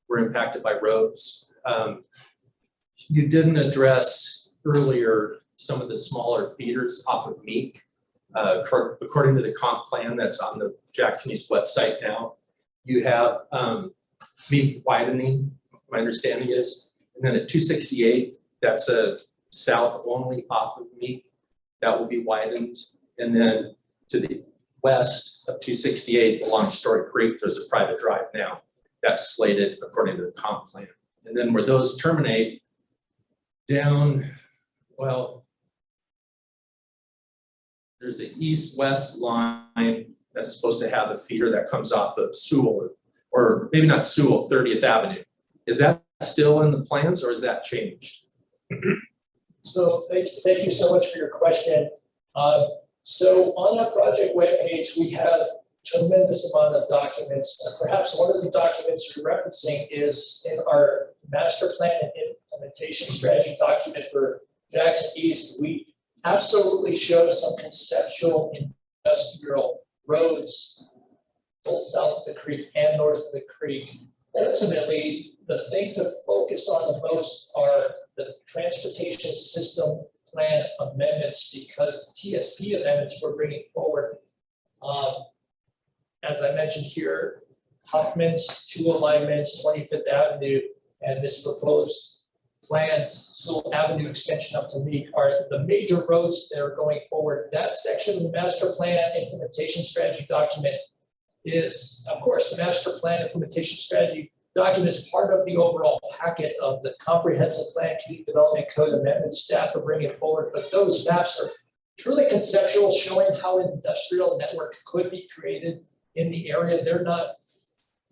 we're impacted by roads. You didn't address earlier some of the smaller feeders off of Meek. According to the comp plan that's on the Jackson East website now, you have Meek widening, my understanding is, and then at 268, that's a south only off of Meek, that will be widened. And then to the west of 268 along Story Creek, there's a private drive now that's slated according to the comp plan. And then where those terminate down, well, there's the east-west line that's supposed to have a feeder that comes off of Sewell, or maybe not Sewell, 30th Avenue. Is that still in the plans or has that changed? So thank you so much for your question. So on our project webpage, we have tremendous amount of documents. Perhaps one of the documents you're referencing is in our master plan and implementation strategy document for Jackson East. We absolutely show some conceptual industrial roads both south of the creek and north of the creek. Ultimately, the thing to focus on the most are the transportation system plan amendments, because the TSP amendments we're bringing forward, as I mentioned here, Huffman's 2 alignments, 25th Avenue, and this proposed planned Sewell Avenue extension up to Meek are the major roads that are going forward. That section of the master plan implementation strategy document is, of course, the master plan implementation strategy document is part of the overall packet of the comprehensive plan community development code amendments staff are bringing forward. But those maps are truly conceptual, showing how an industrial network could be created in the area. They're not,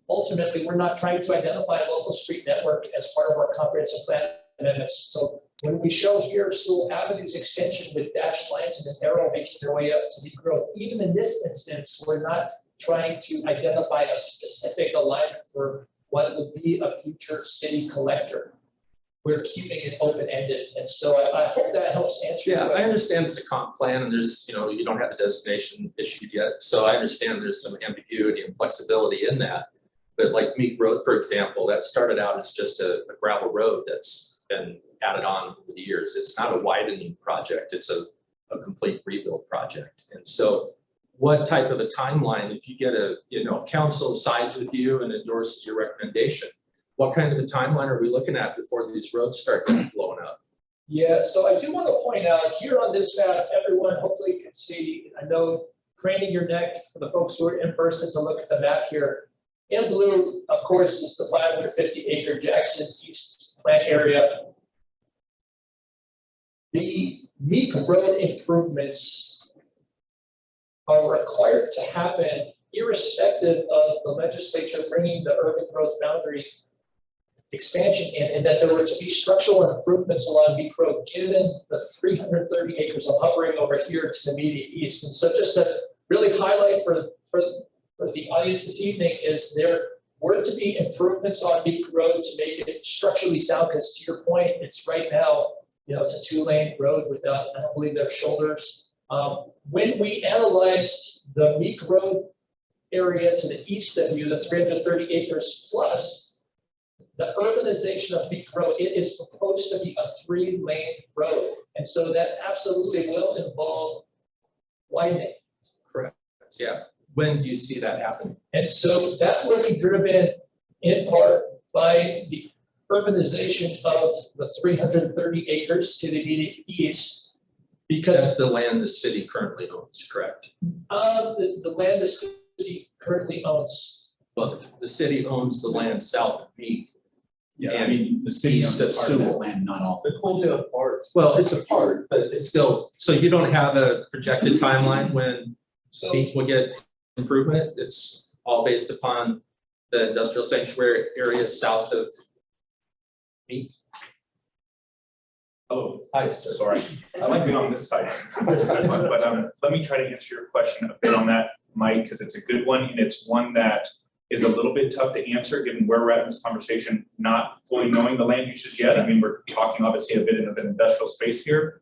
ultimately, we're not trying to identify a local street network as part of our comprehensive plan amendments. So when we show here Sewell Avenue's extension with dashed lines and an arrow making their way up to Meek Road, even in this instance, we're not trying to identify a specific alignment for what would be a future city collector. We're keeping it open-ended. And so I hope that helps answer your Yeah, I question. understand it's a comp plan and there's, you don't have a designation issued yet. So I understand there's some ambiguity and flexibility in that. But like Meek Road, for example, that started out as just a gravel road that's been added on over the years. It's not a widening project. It's a complete rebuild project. And so what type of a timeline, if you get if council sides with you and endorses your recommendation, what kind of a timeline are we looking at before these roads start getting blown up? Yeah, so I do want to point out here on this map, everyone hopefully can see, I know craning your neck for the folks who are in person to look at the map here. In blue, of course, is the 550-acre Jackson East plant area. The Meek Road improvements are required to happen irrespective of the legislature bringing the urban growth boundary expansion in, and that there were to be structural improvements along Meek Road, given the 330 acres I'm hovering over here to the immediate east. And so just to really highlight for the audience this evening is there were to be improvements on Meek Road to make it structurally sound, because to your point, it's right now, it's a 2-lane road without, I don't believe there are shoulders. When we analyzed the Meek Road area to the east of you, the 330 acres plus, the urbanization of Meek Road, it is proposed to be a 3-lane road. And so that absolutely will involve widening. Correct. Yeah. When do you see that happen? And so that will be driven in part by the urbanization of the 330 acres to the immediate east. Because That's the land the city currently owns, correct? the land the city currently owns. Well, the city owns the land south of Meek. Yeah, I mean, the city East owns of part of that Sewell. land, not all. The Coaldale part. Well, it's a part, but it's still, so you don't have a projected timeline when So Meek will get improvement? It's all based upon the industrial sanctuary area south of Meek? Oh, Hi, sir. sorry. I like being on this side sometimes, but let me try to answer your question a bit on that, Mike, because it's a good one, and it's one that is a little bit tough to answer given where we're at in this conversation, not fully knowing the land uses yet. I mean, we're talking obviously a bit of an industrial space here.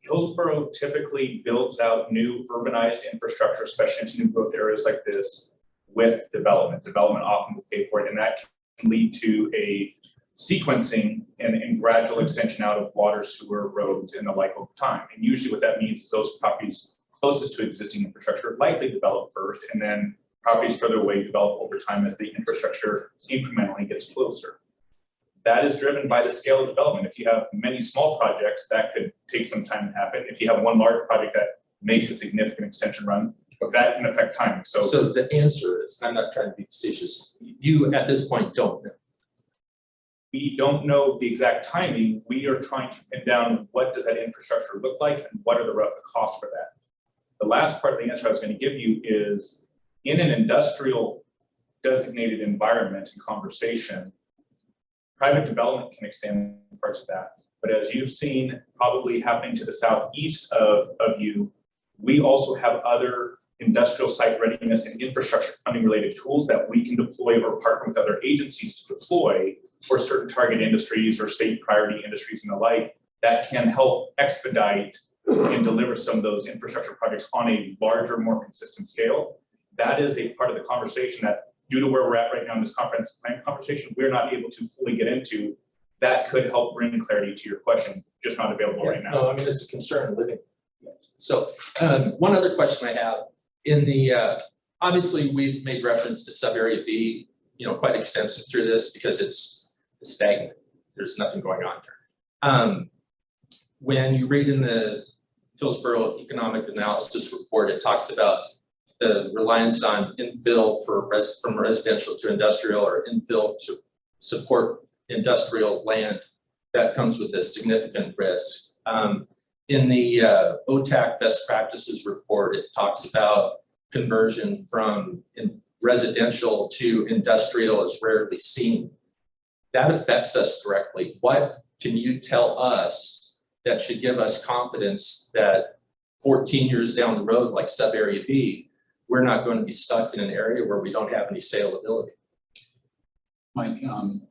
Hillsborough typically builds out new urbanized infrastructure, especially into new growth areas like this, with development. Development often will pay for it, and that can lead to a sequencing and gradual extension out of water, sewer, roads, and the like over time. And usually what that means is those properties closest to existing infrastructure likely develop first, and then properties further away develop over time as the infrastructure incrementally gets closer. That is driven by the scale of development. If you have many small projects, that could take some time to happen. If you have one large project that makes a significant extension run, that can affect timing. So the answer is, I'm not trying to be facetious, you at this point don't know. we don't know the exact timing. We are trying to pin down what does that infrastructure look like and what are the rough costs for that. The last part of the answer I was going to give you is in an industrial designated environment and conversation, private development can extend parts of that. But as you've seen probably happening to the southeast of you, we also have other industrial site readiness and infrastructure funding related tools that we can deploy or partner with other agencies to deploy for certain target industries or state priority industries and the like that can help expedite and deliver some of those infrastructure projects on a larger, more consistent scale. That is a part of the conversation that, due to where we're at right now in this comprehensive plan conversation, we're not able to fully get into. That could help bring clarity to your question, just not available right now. No, I mean, it's a concern living. So one other question I have in the, obviously we've made reference to sub-area B, quite extensive through this because it's stagnant. There's nothing going on there. When you read in the Hillsborough Economic Analysis Report, it talks about the reliance on infill from residential to industrial or infill to support industrial land. That comes with a significant risk. In the OTAC best practices report, it talks about conversion from residential to industrial is rarely seen. That affects us directly. What can you tell us that should give us confidence that 14 years down the road, like sub-area B, we're not going to be stuck in an area where we don't have any saleability? Mike,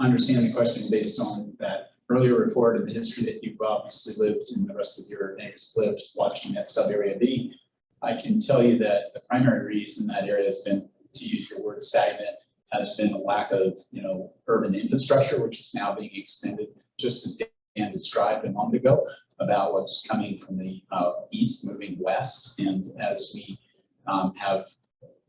understand the question based on that earlier report of the history that you've obviously lived and the rest of your neighbors lived watching that sub-area B. I can tell you that the primary reason that area has been, to use your word, stagnant, has been a lack of, urban infrastructure, which is now being extended, just as Dan described a moment ago, about what's coming from the east moving west. And as we have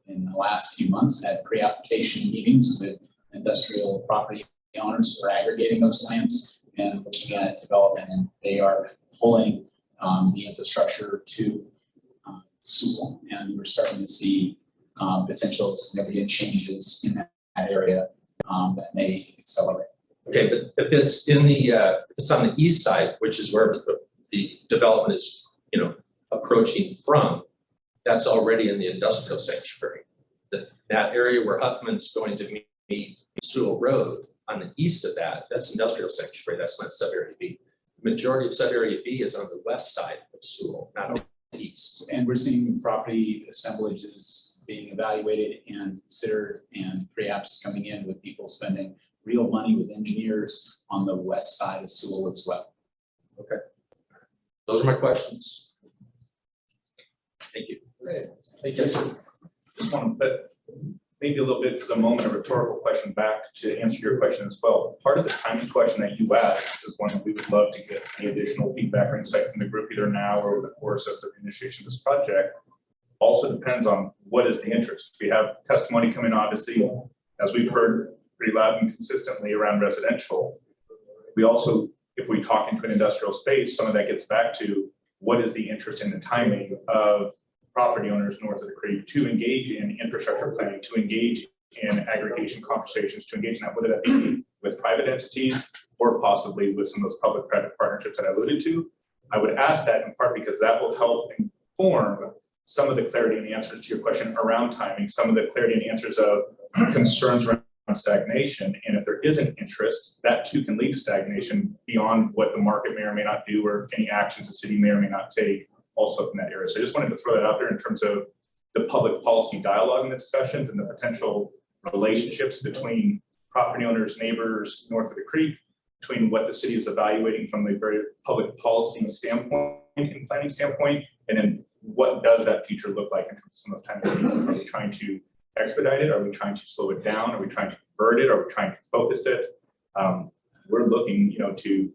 in the last few months had pre-application meetings with industrial property owners who are aggregating those lands and looking at development, and they are pulling the infrastructure to Sewell, and we're starting to see potential significant changes in that area that may accelerate. Okay, but if it's in the if it's on the east side, which is where the development is, approaching from, that's already in the industrial sanctuary. That area where Huffman's going to meet Sewell Road, on the east of that, that's industrial sanctuary. That's not sub-area B. The majority of sub-area B is on the west side of Sewell, not the east. And we're seeing property assemblages being evaluated and considered, and pre-apps coming in with people spending real money with engineers on the west side of Sewell as well. Okay. Those are my questions. Thank you. Thank you. Just want to put maybe a little bit to the moment, a rhetorical question back to answer your question as well. Part of the timing question that you asked is one that we would love to get the additional feedback or insight from the group either now or over the course of the initiation of this project. Also depends on what is the interest. We have testimony coming, obviously, as we've heard pretty loud and consistently around residential. We also, if we talk into an industrial space, some of that gets back to what is the interest in the timing of property owners north of the creek to engage in infrastructure planning, to engage in aggregation conversations, to engage in that, whether that be with private entities or possibly with some of those public-private partnerships that I alluded to. I would ask that in part because that will help inform some of the clarity and the answers to your question around timing, some of the clarity and answers of concerns around stagnation. And if there isn't interest, that too can lead to stagnation beyond what the market may or may not do or any actions the city may or may not take also in that area. So I just wanted to throw that out there in terms of the public policy dialogue and the discussions and the potential relationships between property owners, neighbors north of the creek, between what the city is evaluating from a very public policy standpoint and planning standpoint, and then what does that future look like in terms of some of the time. Are we trying to expedite it? Are we trying to slow it down? Are we trying to convert it? Are we trying to focus it? We're looking, to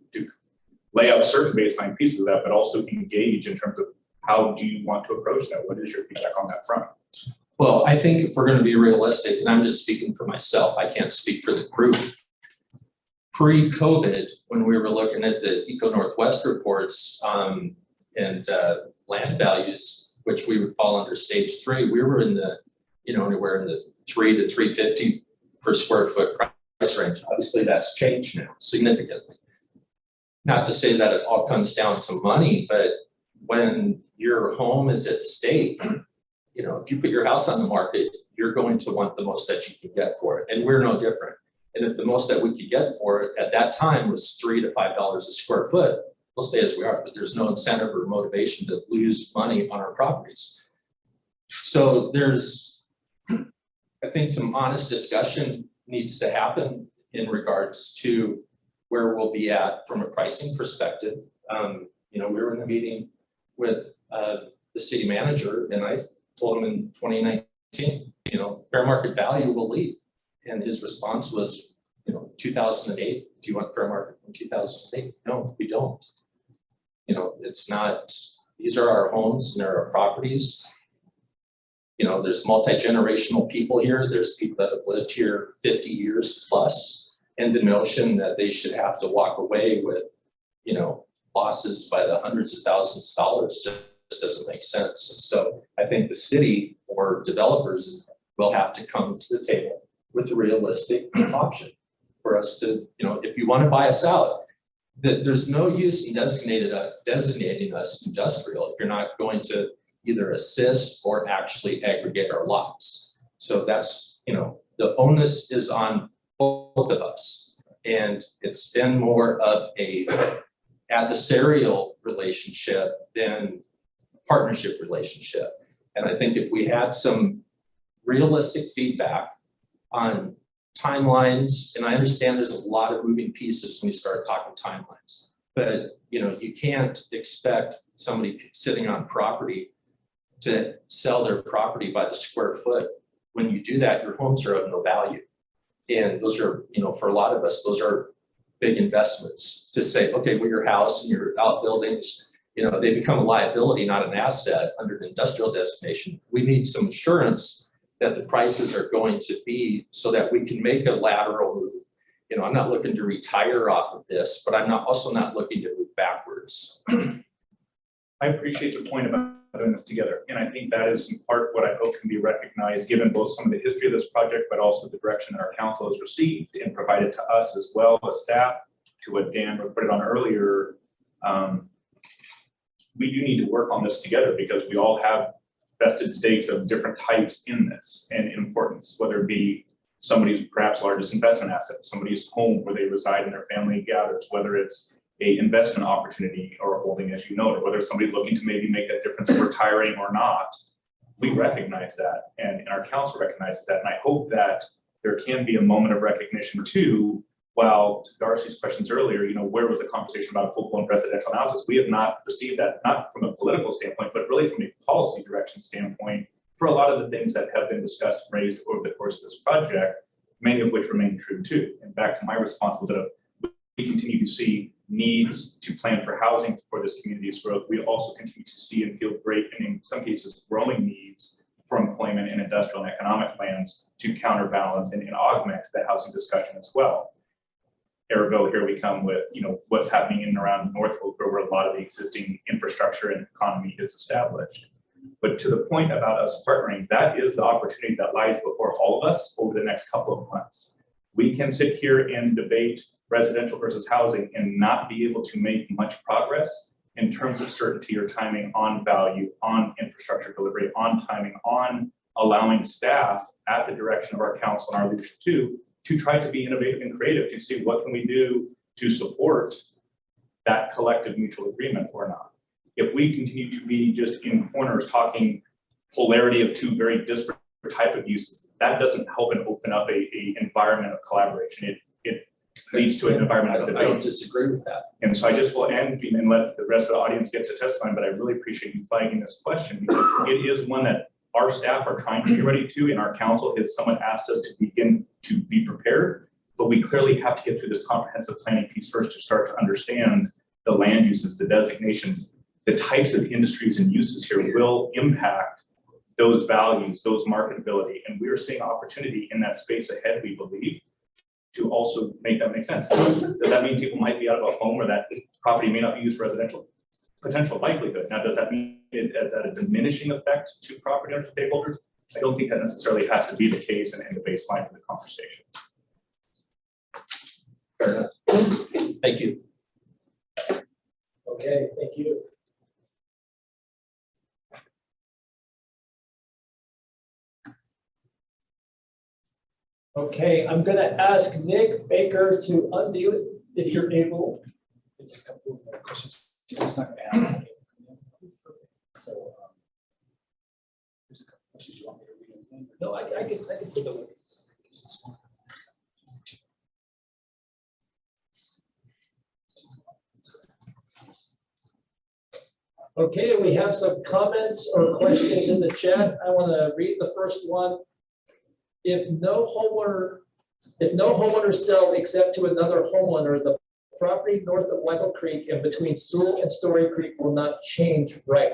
lay out certain baseline pieces of that, but also engage in terms of how do you want to approach that? What is your feedback on that front? Well, I think if we're going to be realistic, and I'm just speaking for myself, I can't speak for the group. Pre-COVID, when we were looking at the Eco Northwest reports and land values, which we would fall under stage 3, we were in the, anywhere in the 3 to 350 per square foot price range. Obviously, that's changed now significantly. Not to say that it all comes down to money, but when your home is at stake, if you put your house on the market, you're going to want the most that you can get for it. And we're no different. And if the most that we could get for it at that time was $3 to $5 a square foot, we'll stay as we are, but there's no incentive or motivation to lose money on our properties. So there's, I think, some honest discussion needs to happen in regards to where we'll be at from a pricing perspective. You know, we were in the meeting with the city manager, and I told him in 2019, you know, fair market value will leave. And his response was, you know, 2008, do you want fair market from 2008? No, we don't. You know, it's not, these are our homes and they're our properties. You know, there's multi-generational people here. There's people that have lived here 50 years plus. And the notion that they should have to walk away with, you know, losses by the hundreds of thousands of dollars just doesn't make sense. So I think the city or developers will have to come to the table with a realistic option for us to, you know, if you want to buy us out, there's no use in designating us industrial if you're not going to either assist or actually aggregate our lots. So that's, you know, the onus is on both of us. And it's been more of a adversarial relationship than partnership relationship. And I think if we had some realistic feedback on timelines, and I understand there's a lot of moving pieces when you start talking timelines, but you know, you can't expect somebody sitting on property to sell their property by the square foot. When you do that, your homes are of no value. And those are, you know, for a lot of us, those are big investments to say, okay, well, your house and your outbuildings, you know, they become a liability, not an asset under the industrial designation. We need some assurance that the prices are going to be so that we can make a lateral move. You know, I'm not looking to retire off of this, but I'm also not looking to move backwards. I appreciate the point about doing this together. And I think that is in part what I hope can be recognized, given both some of the history of this project, but also the direction that our council has received and provided to us as well as staff, to what Dan put it on earlier. We do need to work on this together because we all have vested stakes of different types in this and importance, whether it be somebody's perhaps largest investment asset, somebody's home where they reside and their family gathers, whether it's a investment opportunity or a holding, as you noted, whether it's somebody looking to maybe make that difference of retiring or not. We recognize that, and our council recognizes that, and I hope that there can be a moment of recognition too. While to Darcy's questions earlier, you know, where was the conversation about a full-blown presidential analysis? We have not received that, not from a political standpoint, but really from a policy direction standpoint for a lot of the things that have been discussed and raised over the course of this project, many of which remain true too. And back to my response a little bit, we continue to see needs to plan for housing for this community's growth. We also continue to see and feel great, and in some cases growing needs for employment and industrial and economic plans to counterbalance and augment the housing discussion as well. Ergo, here we come with, you know, what's happening in and around Northwood, where a lot of the existing infrastructure and economy is established. But to the point about us partnering, that is the opportunity that lies before all of us over the next couple of months. We can sit here and debate residential versus housing and not be able to make much progress in terms of certainty or timing on value, on infrastructure delivery, on timing, on allowing staff at the direction of our council and our leadership too, to try to be innovative and creative to see what can we do to support that collective mutual agreement or not. If we continue to be just in corners talking polarity of two very disparate type of uses, that doesn't help and open up a environment of collaboration. It leads to an environment of debate. I don't disagree with that. And so I just will end and let the rest of the audience get to testify, but I really appreciate you flagging this question because it is one that our staff are trying to get ready to, and our council has somewhat asked us to begin to be prepared, but we clearly have to get through this comprehensive planning piece first to start to understand the land uses, the designations, the types of industries and uses here will impact those values, those marketability, and we are seeing opportunity in that space ahead, we believe, to also make that make sense. Does that mean people might be out of a home or that property may not be used for residential? Potential likelihood. Now, does that mean it has a diminishing effect to property owners and stakeholders? I don't think that necessarily has to be the case and the baseline for the conversation. Fair enough. Thank you. Okay, thank you. Okay, I'm gonna ask Nick Baker to unmute if you're able. There's a couple of more questions. It's not gonna happen. So, there's a couple. questions you want me to read them? No, I can take a look at this. Okay, we have some comments or questions in the chat. I want to read the first one. If no homeowners sell except to another homeowner, the property north of Weddell Creek and between Sewell and Story Creek will not change, right?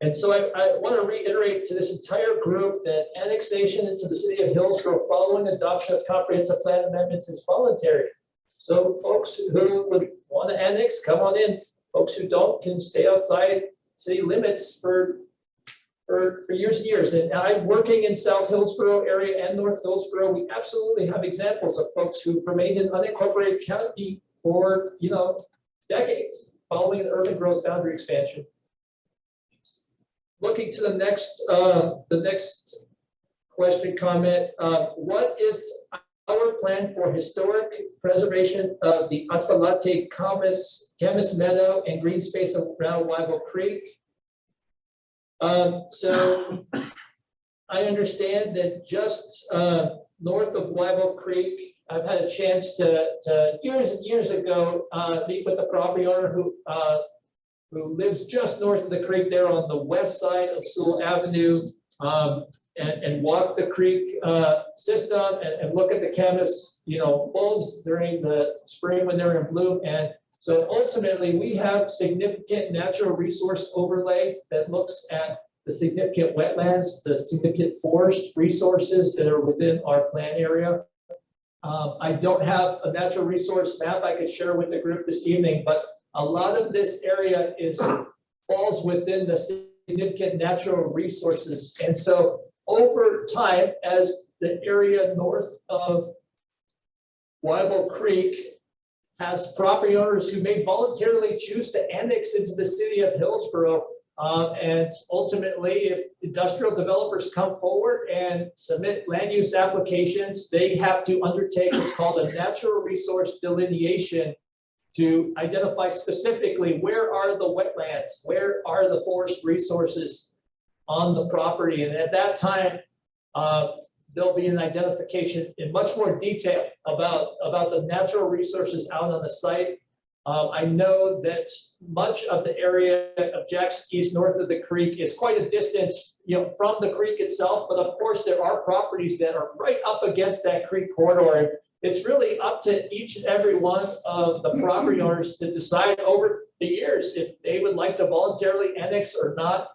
And so I want to reiterate to this entire group that annexation into the city of Hillsborough following adoption of comprehensive plan amendments is voluntary. So folks who would want to annex, come on in. Folks who don't can stay outside city limits for years and years. And I'm working in South Hillsborough area and North Hillsborough. We absolutely have examples of folks who've remained in unincorporated county for, decades following an urban growth boundary expansion. Looking to the next question, comment, what is our plan for historic preservation of the Atfalate Camas Meadow and green space around Weddell Creek? So I understand that just north of Weddell Creek, I've had a chance to years and years ago meet with the property owner who lives just north of the creek there on the west side of Sewell Avenue, and walk the creek system and look at the camas, bulbs during the spring when they're in bloom. And so ultimately we have significant natural resource overlay that looks at the significant wetlands, the significant forest resources that are within our plan area. I don't have a natural resource map I could share with the group this evening, but a lot of this area falls within the significant natural resources. And so over time, as the area north of Weddell Creek has property owners who may voluntarily choose to annex into the city of Hillsborough, and ultimately, if industrial developers come forward and submit land use applications, they have to undertake what's called a natural resource delineation to identify specifically where are the wetlands, where are the forest resources on the property. And at that time, there'll be an identification in much more detail about the natural resources out on the site. I know that much of the area of Jackson East north of the creek is quite a distance, from the creek itself, but of course there are properties that are right up against that creek corridor. It's really up to each and every one of the property owners to decide over the years if they would like to voluntarily annex or not.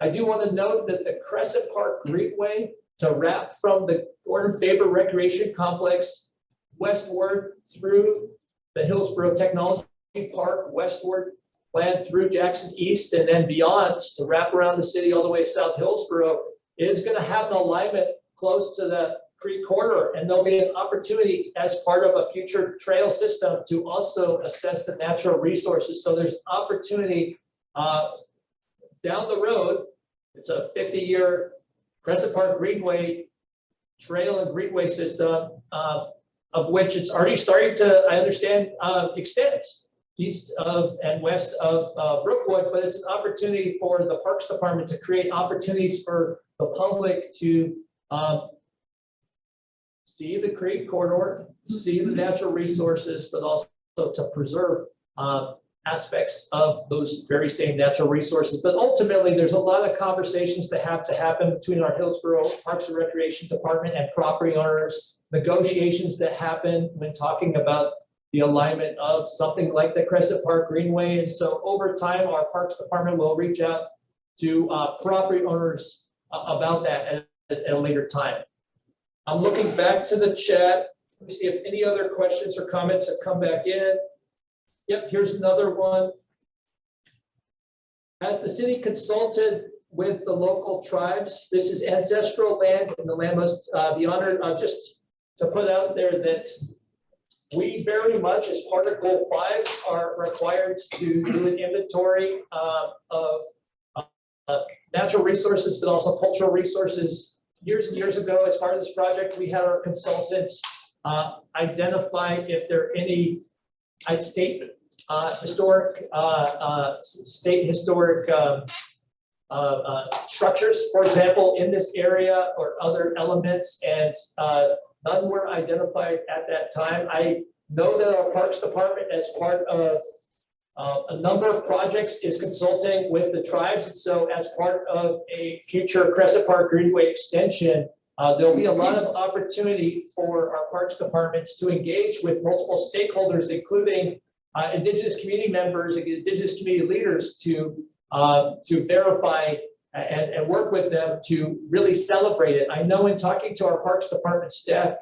I do want to note that the Crescent Park Greenway to wrap from the Gordon Faber Recreation Complex westward through the Hillsborough Technology Park, westward, planned through Jackson East and then beyond to wrap around the city all the way to South Hillsborough, is going to have an alignment close to the creek corridor. And there'll be an opportunity as part of a future trail system to also assess the natural resources. So there's opportunity down the road. It's a 50-year Crescent Park Greenway trail and greenway system, of which it's already starting to, I understand, extends east of and west of Brookwood, but it's an opportunity for the Parks Department to create opportunities for the public to see the creek corridor, see the natural resources, but also to preserve aspects of those very same natural resources. But ultimately, there's a lot of conversations that have to happen between our Hillsborough Parks and Recreation Department and property owners, negotiations that happen when talking about the alignment of something like the Crescent Park Greenway. And so over time, our Parks Department will reach out to property owners about that at a later time. I'm looking back to the chat. Let me see if any other questions or comments have come back in. Yep, here's another one. Has the city consulted with the local tribes? This is ancestral land and the land must be honored. Just to put out there that we very much, as part of Goal 5, are required to do an inventory of natural resources, but also cultural resources. Years and years ago, as part of this project, we had our consultants identify if there are any state historic structures, for example, in this area or other elements, and none were identified at that time. I know that our Parks Department, as part of a number of projects, is consulting with the tribes. And so as part of a future Crescent Park Greenway extension, there'll be a lot of opportunity for our Parks Departments to engage with multiple stakeholders, including Indigenous community members and Indigenous community leaders to verify and work with them to really celebrate it. I know in talking to our Parks Department staff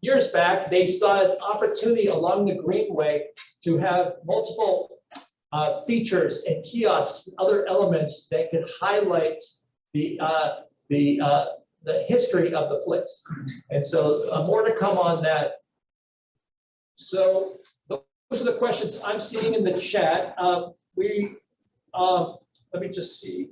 years back, they saw an opportunity along the Greenway to have multiple features and kiosks and other elements that could highlight the history of the place. And so more to come on that. So those are the questions I'm seeing in the chat. Let me just see.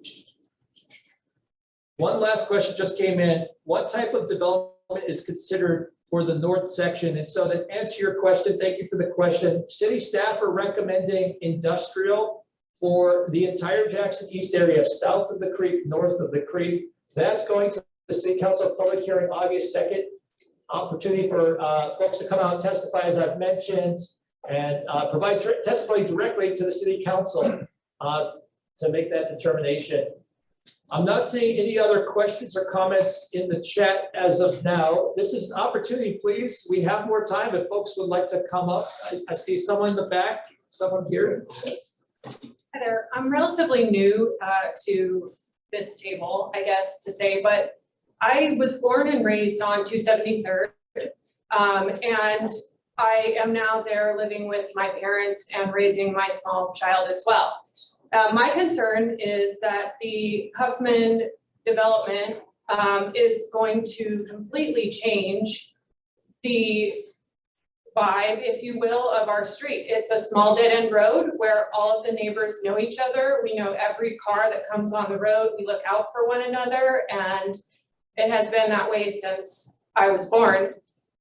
One last question just came in. What type of development is considered for the north section? And so to answer your question, thank you for the question. City staff are recommending industrial for the entire Jackson East area, south of the creek, north of the creek. That's going to the City Council public hearing August 2nd. Opportunity for folks to come out and testify, as I've mentioned, and provide testimony directly to the City Council to make that determination. I'm not seeing any other questions or comments in the chat as of now. This is an opportunity, please. We have more time if folks would like to come up. I see someone in the back, someone here. Hi there. I'm relatively new to this table, I guess to say, but I was born and raised on 273rd, and I am now there living with my parents and raising my small child as well. My concern is that the Huffman development is going to completely change the vibe, if you will, of our street. It's a small dead-end road where all of the neighbors know each other. We know every car that comes on the road. We look out for one another, and it has been that way since I was born.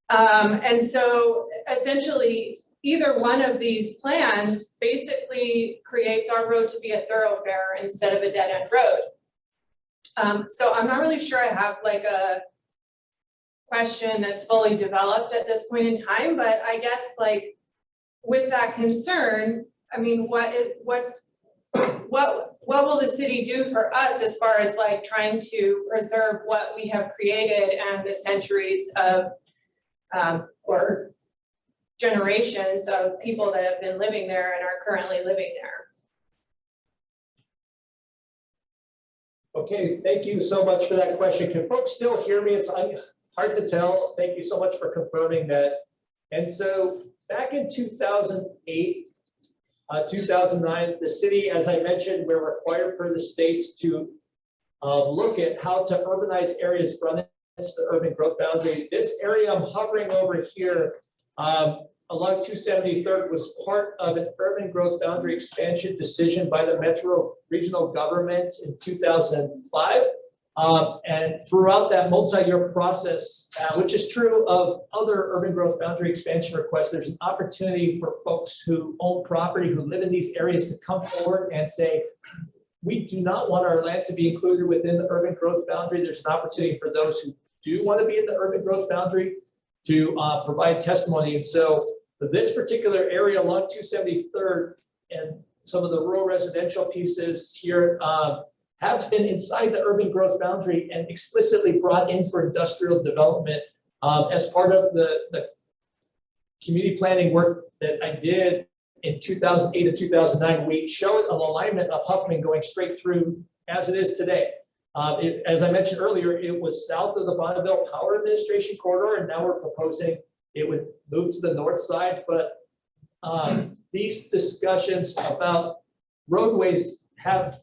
And so essentially, either one of these plans basically creates our road to be a thoroughfare instead of a dead-end road. So I'm not really sure I have like a question that's fully developed at this point in time, but I guess like with that concern, I mean, what will the city do for us as far as like trying to preserve what we have created and the centuries of or generations of people that have been living there and are currently living there? Okay, thank you so much for that question. Can folks still hear me? It's hard to tell. Thank you so much for confirming that. And so back in 2008, 2009, the city, as I mentioned, we're required per the states to look at how to urbanize areas running into the urban growth boundary. This area I'm hovering over here along 273rd was part of an urban growth boundary expansion decision by the Metro Regional Government in 2005. And throughout that multi-year process, which is true of other urban growth boundary expansion requests, there's an opportunity for folks who own property, who live in these areas, to come forward and say, we do not want our land to be included within the urban growth boundary. There's an opportunity for those who do want to be in the urban growth boundary to provide testimony. And so for this particular area along 273rd and some of the rural residential pieces here have been inside the urban growth boundary and explicitly brought in for industrial development as part of the community planning work that I did in 2008 and 2009. We showed an alignment of Huffman going straight through as it is today. As I mentioned earlier, it was south of the Bonneville Power Administration corridor, and now we're proposing it would move to the north side. But these discussions about roadways have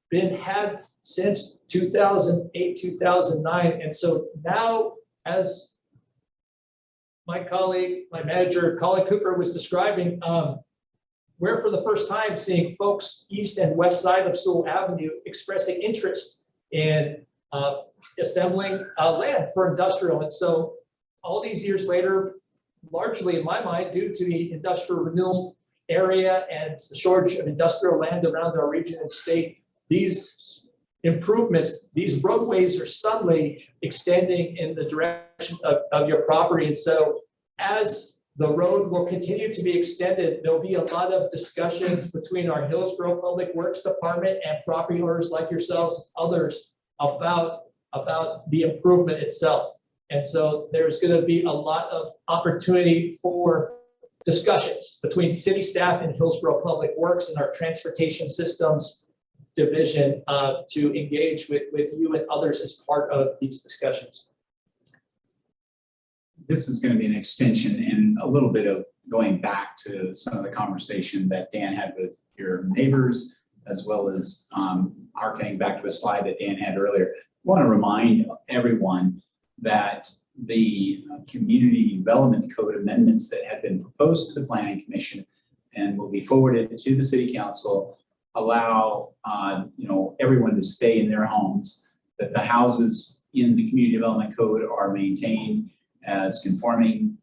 been had since 2008, 2009. And so now, as my colleague, my manager, Colin Cooper, was describing, we're for the first time seeing folks east and west side of Sewell Avenue expressing interest in assembling land for industrial. And so all these years later, largely in my mind, due to the industrial renewal area and the shortage of industrial land around our region and state, these improvements, these roadways are suddenly extending in the direction of your property. And so as the road will continue to be extended, there'll be a lot of discussions between our Hillsborough Public Works Department and property owners like yourselves, others, about the improvement itself. And so there's going to be a lot of opportunity for discussions between city staff and Hillsborough Public Works and our transportation systems division to engage with you and others as part of these discussions. This is going to be an extension and a little bit of going back to some of the conversation that Dan had with your neighbors, as well as harkening back to a slide that Dan had earlier. I want to remind everyone that the community development code amendments that have been proposed to the Planning Commission and will be forwarded to the City Council allow everyone to stay in their homes, that the houses in the community development code are maintained as conforming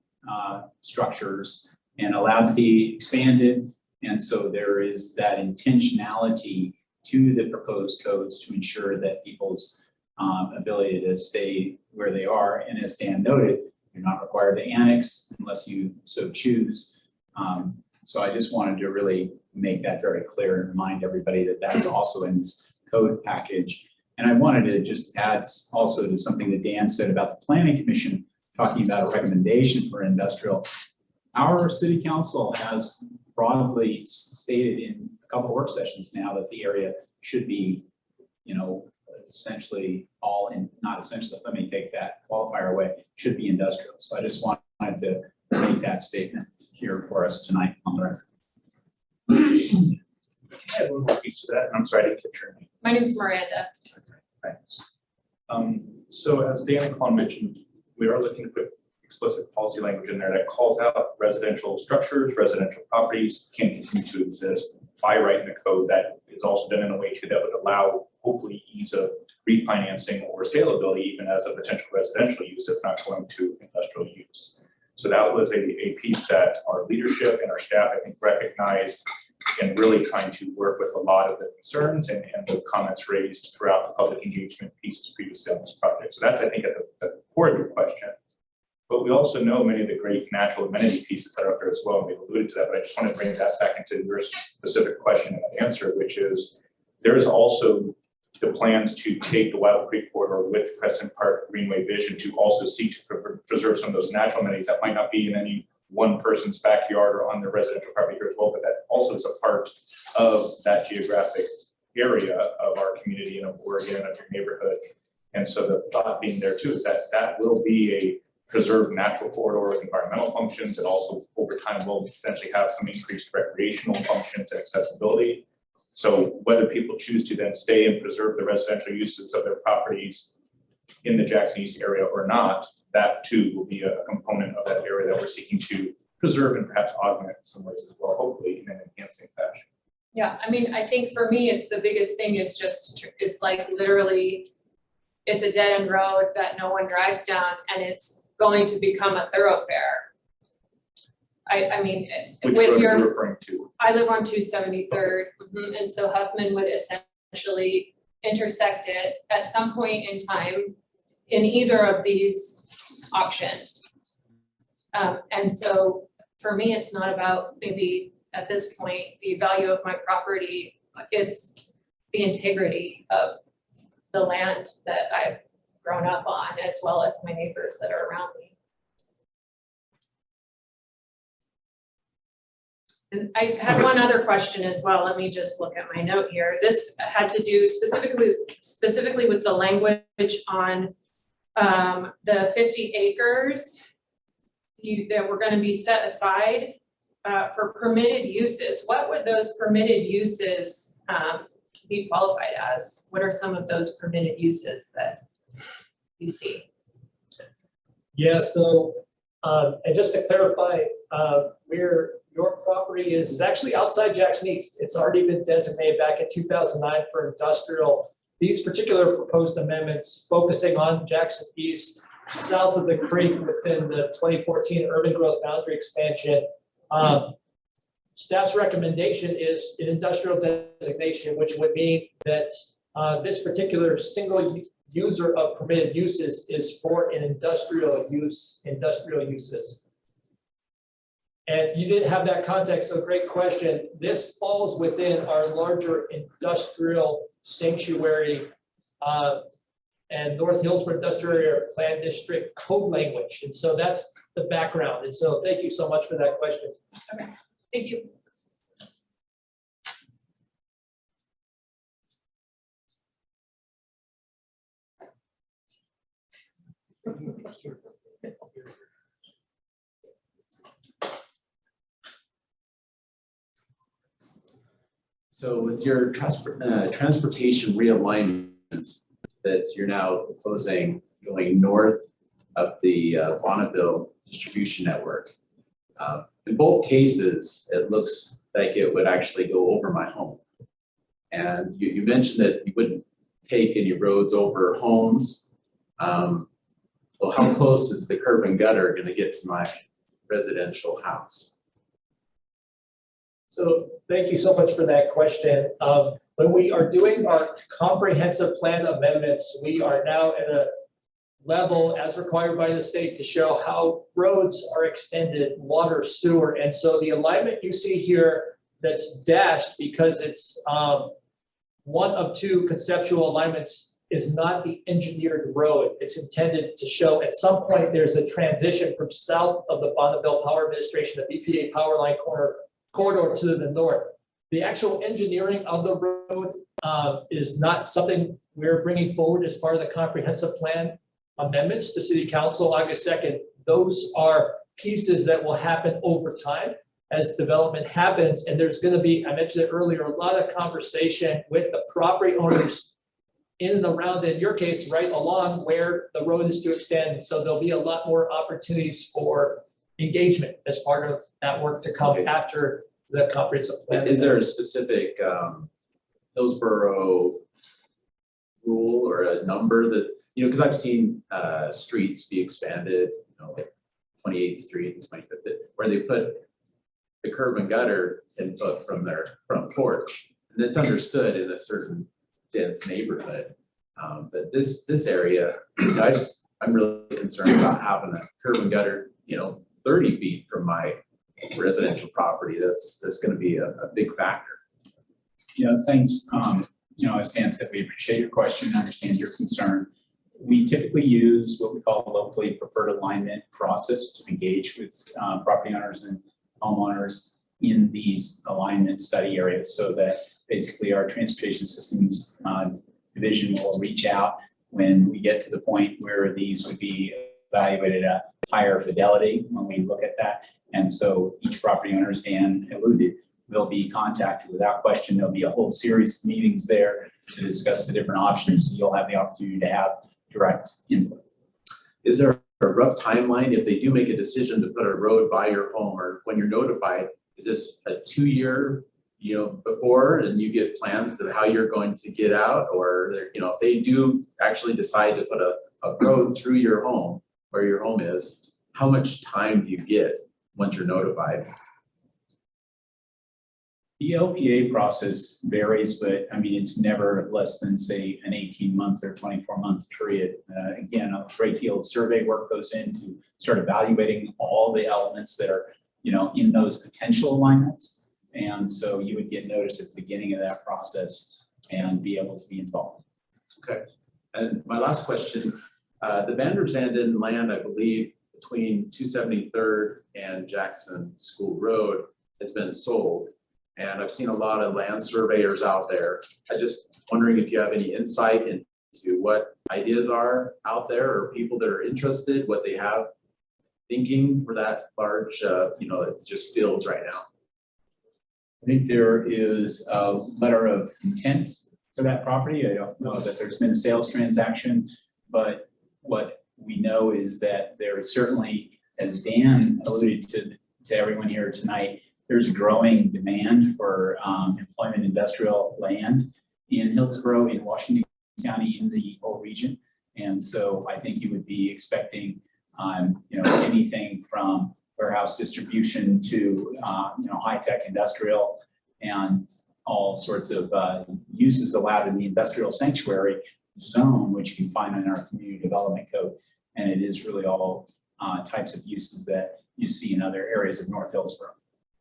structures and allowed to be expanded. And so there is that intentionality to the proposed codes to ensure that people's ability to stay where they are. And as Dan noted, you're not required to annex unless you so choose. So I just wanted to really make that very clear and remind everybody that that's also in this code package. And I wanted to just add also to something that Dan said about the Planning Commission, talking about a recommendation for industrial. Our city council has broadly stated in a couple of work sessions now that the area should be, essentially all in, not essentially, let me take that qualifier away, should be industrial. So I just wanted to make that statement here for us tonight on the record. I have one more piece to that, and I'm sorry I didn't catch your name. My name's Miranda. Thanks. So as Dan and Colin mentioned, we are looking to put explicit policy language in there that calls out residential structures, residential properties can continue to exist by right in the code. That is also done in a way that would allow hopefully ease of refinancing or saleability even as a potential residential use if not going to industrial use. So that was a piece that our leadership and our staff, I think, recognized and really trying to work with a lot of the concerns and the comments raised throughout the public engagement pieces previously on this project. So that's, I think, at the core of your question. But we also know many of the great natural amenity pieces that are up there as well, and we've alluded to that, but I just want to bring that back into your specific question and answer, which is there is also the plans to take the Wild Creek corridor with Crescent Park Greenway vision to also seek to preserve some of those natural amenities that might not be in any one person's backyard or on their residential property here as well, but that also is a part of that geographic area of our community and of Oregon and of your neighborhood. And so the thought being there too is that that will be a preserved natural corridor with environmental functions. It also over time will potentially have some increased recreational functions and accessibility. So whether people choose to then stay and preserve the residential uses of their properties in the Jackson East area or not, that too will be a component of that area that we're seeking to preserve and perhaps augment in some ways as well, hopefully in an enhancing fashion. Yeah, I mean, I think for me, it's the biggest thing is it's like literally, it's a dead end road that no one drives down and it's going to become a thoroughfare. I mean, Which with road your, are you referring to? I live on 273rd, and so Huffman would essentially intersect it at some point in time in either of these options. And so for me, it's not about maybe at this point, the value of my property, it's the integrity of the land that I've grown up on, as well as my neighbors that are around me. And I had one other question as well. Let me just look at my note here. This had to do specifically with the language on the 50 acres that were going to be set aside for permitted uses. What would those permitted uses be qualified as? What are some of those permitted uses that you see? Yeah, so, and just to clarify, where your property is actually outside Jackson East. It's already been designated back in 2009 for industrial. These particular proposed amendments focusing on Jackson East, south of the creek within the 2014 urban growth boundary expansion. Staff's recommendation is an industrial designation, which would mean that This particular single user of permitted uses is for an industrial uses. And you didn't have that context, so great question. This falls within our larger industrial sanctuary and North Hillsborough Industrial Area Plan District code language. And so that's the background. And so thank you so much for that question. Okay, thank you. So with your transportation realignments that you're now proposing going north of the Bonneville distribution network, in both cases, it looks like it would actually go over my home. And you mentioned that you wouldn't take any roads over homes. Well, how close is the curb and gutter going to get to my residential house? So thank you so much for that question. When we are doing our comprehensive plan amendments, we are now at a level as required by the state to show how roads are extended, water, sewer. And so the alignment you see here that's dashed because it's one of two conceptual alignments is not the engineered road. It's intended to show at some point there's a transition from south of the Bonneville Power Administration, the BPA power line corridor to the north. The actual engineering of the road is not something we're bringing forward as part of the comprehensive plan amendments to City Council August 2nd. Those are pieces that will happen over time as development happens. And there's going to be, I mentioned it earlier, a lot of conversation with the property owners in and around, in your case, right along where the road is to extend. So there'll be a lot more opportunities for engagement as part of that work to come after the comprehensive plan. Is there a specific Hillsborough rule or a number that, because I've seen streets be expanded, like 28th Street and 25th, where they put the curb and gutter input from their front porch. And it's understood in a certain dense neighborhood. But this area, I'm really concerned about having a curb and gutter, 30 feet from my residential property. That's going to be a big factor. Yeah, thanks. As Dan said, we appreciate your question and understand your concern. We typically use what we call the locally preferred alignment process to engage with property owners and homeowners in these alignment study areas, so that basically our transportation systems division will reach out when we get to the point where these would be evaluated at higher fidelity when we look at that. And so each property owner, as Dan alluded, will be contacted without question. There'll be a whole series of meetings there to discuss the different options. So you'll have the opportunity to have direct input. Is there a rough timeline if they do make a decision to put a road by your home, or when you're notified? Is this a 2-year, before, and you get plans to how you're going to get out, or if they do actually decide to put a road through your home, where your home is, how much time do you get once you're notified? The LPA process varies, but it's never less than, say, an 18-month or 24-month period. Again, a great deal of survey work goes in to start evaluating all the elements that are, in those potential alignments. And so you would get notice at the beginning of that process and be able to be involved. Okay. And my last question, the Van der Zanden land, I believe, between 273rd and Jackson School Road has been sold. And I've seen a lot of land surveyors out there. I'm just wondering if you have any insight into what ideas are out there, or people that are interested, what they have thinking for that large, it's just fields right now. I think there is a letter of intent for that property. I don't know that there's been a sales transaction, but what we know is that there is certainly, as Dan alluded to everyone here tonight, there's a growing demand for employment industrial land in Hillsborough, in Washington County, in the whole region. And so I think you would be expecting, anything from warehouse distribution to, high-tech industrial, and all sorts of uses allowed in the industrial sanctuary zone, which you can find in our community development code. And it is really all types of uses that you see in other areas of North Hillsborough.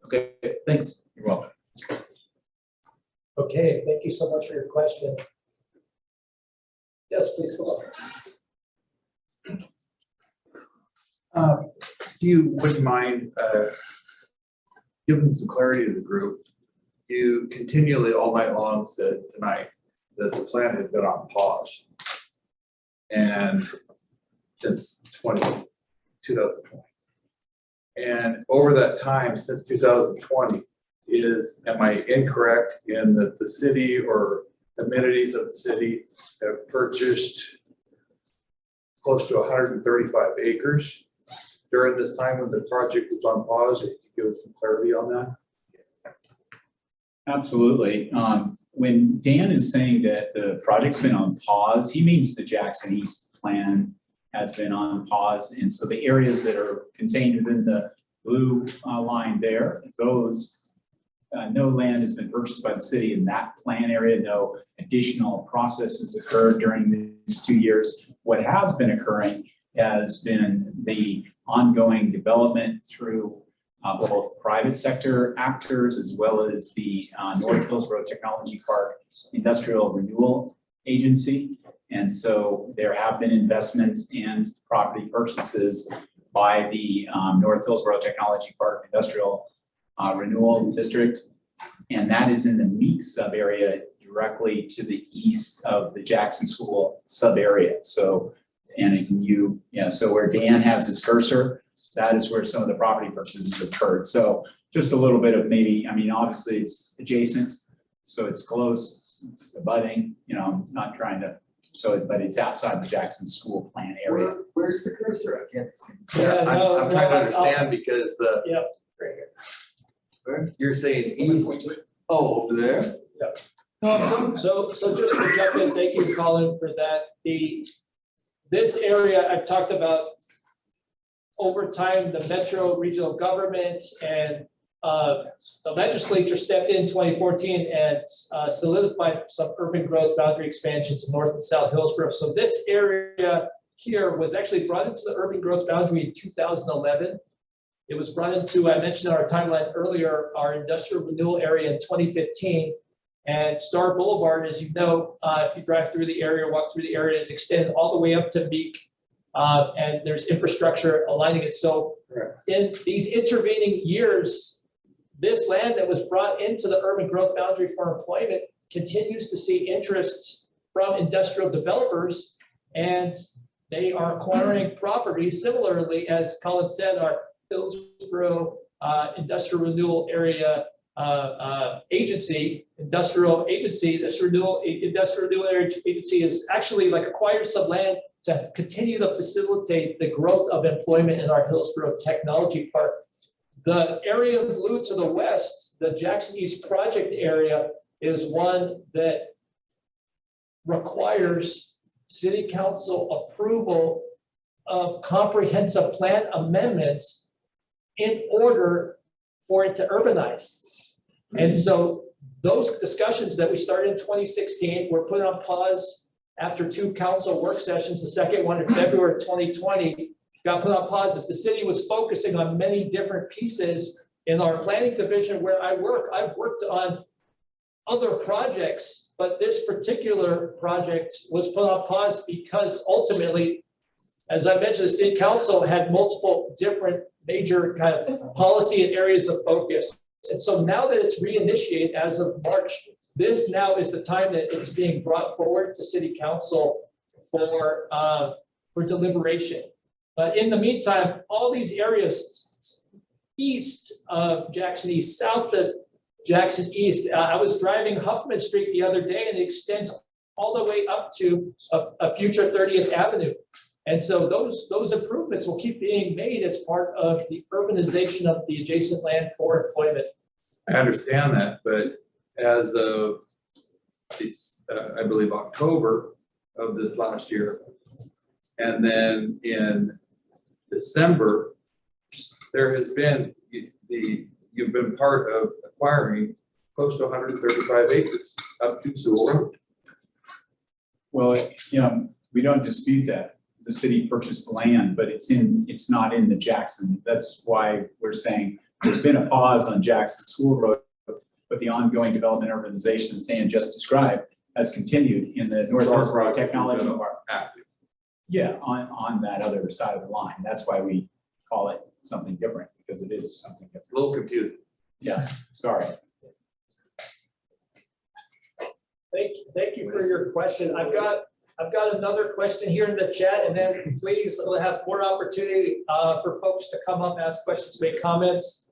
Okay, thanks. You're welcome. Okay, thank you so much for your question. Yes, please go on. If you wouldn't mind giving some clarity to the group, you continually all night long said tonight that the plan has been on pause. And since 2020. And over that time, since 2020, am I incorrect in that the city or amenities of the city have purchased close to 135 acres during this time when the project was on pause? If you could give us some clarity on that. Absolutely. When Dan is saying that the project's been on pause, he means the Jackson East plan has been on pause. And so the areas that are contained within the blue line there, those, no land has been purchased by the city in that plan area. No additional processes occurred during these 2 years. What has been occurring has been the ongoing development through both private sector actors as well as the North Hillsborough Technology Park Industrial Renewal Agency. And so there have been investments and property purchases by the North Hillsborough Technology Park Industrial Renewal District. And that is in the Meek sub area directly to the east of the Jackson School sub area. So, and so where Dan has his cursor, that is where some of the property purchases occurred. So just a little bit of maybe, I mean, obviously it's adjacent, so it's close, it's abutting, I'm not trying to, but it's outside the Jackson School plan area. Where's the cursor? I can't see. Yeah, no, I'm trying to no, understand because Yeah, right here. Where? you're saying east. Oh, over there? So just to jump in, thank you, Colin, for that. This area I've talked about over time, the metro regional government and the legislature stepped in 2014 and solidified some urban growth boundary expansions in North and South Hillsborough. So this area here was actually brought into the urban growth boundary in 2011. It was brought into, I mentioned in our timeline earlier, our industrial renewal area in 2015. And Star Boulevard, as you know, if you drive through the area, walk through the area, is extended all the way up to Meek. And there's infrastructure aligning it. So in these intervening years, this land that was brought into the urban growth boundary for employment continues to see interest from industrial developers, and they are acquiring properties. Similarly, as Colin said, our Hillsborough Industrial Renewal Area industrial agency, this industrial renewal agency is actually like acquired some land to continue to facilitate the growth of employment in our Hillsborough Technology Park. The area in blue to the west, the Jackson East project area, is one that requires city council approval of comprehensive plan amendments in order for it to urbanize. And so those discussions that we started in 2016 were put on pause after 2 council work sessions. The second one in February of 2020 got put on pause as the city was focusing on many different pieces. In our planning division where I work, I've worked on other projects, but this particular project was put on pause because ultimately, as I mentioned, the city council had multiple different major kind of policy and areas of focus. And so now that it's reinitiated as of March, this now is the time that it's being brought forward to city council for deliberation. But in the meantime, all these areas east of Jackson East, south of Jackson East, I was driving Huffman Street the other day and it extends all the way up to a future 30th Avenue. And so those improvements will keep being made as part of the urbanization of the adjacent land for employment. I understand that, but as of this, I believe October of this last year, and then in December, there has been you've been part of acquiring close to 135 acres up to Sewell Road. Well, we don't dispute that. The city purchased the land, but it's not in the Jackson. That's why we're saying there's been a pause on Jackson School Road, but the ongoing development urbanization, as Dan just described, has continued in the North Hillsborough Technology Park. Active. Yeah, on that other side of the line. That's why we call it something different, because it is something different. A little confusing. Yeah, sorry. Thank you for your question. I've got another question here in the chat, and then please we'll have more opportunity for folks to come up, ask questions, make comments.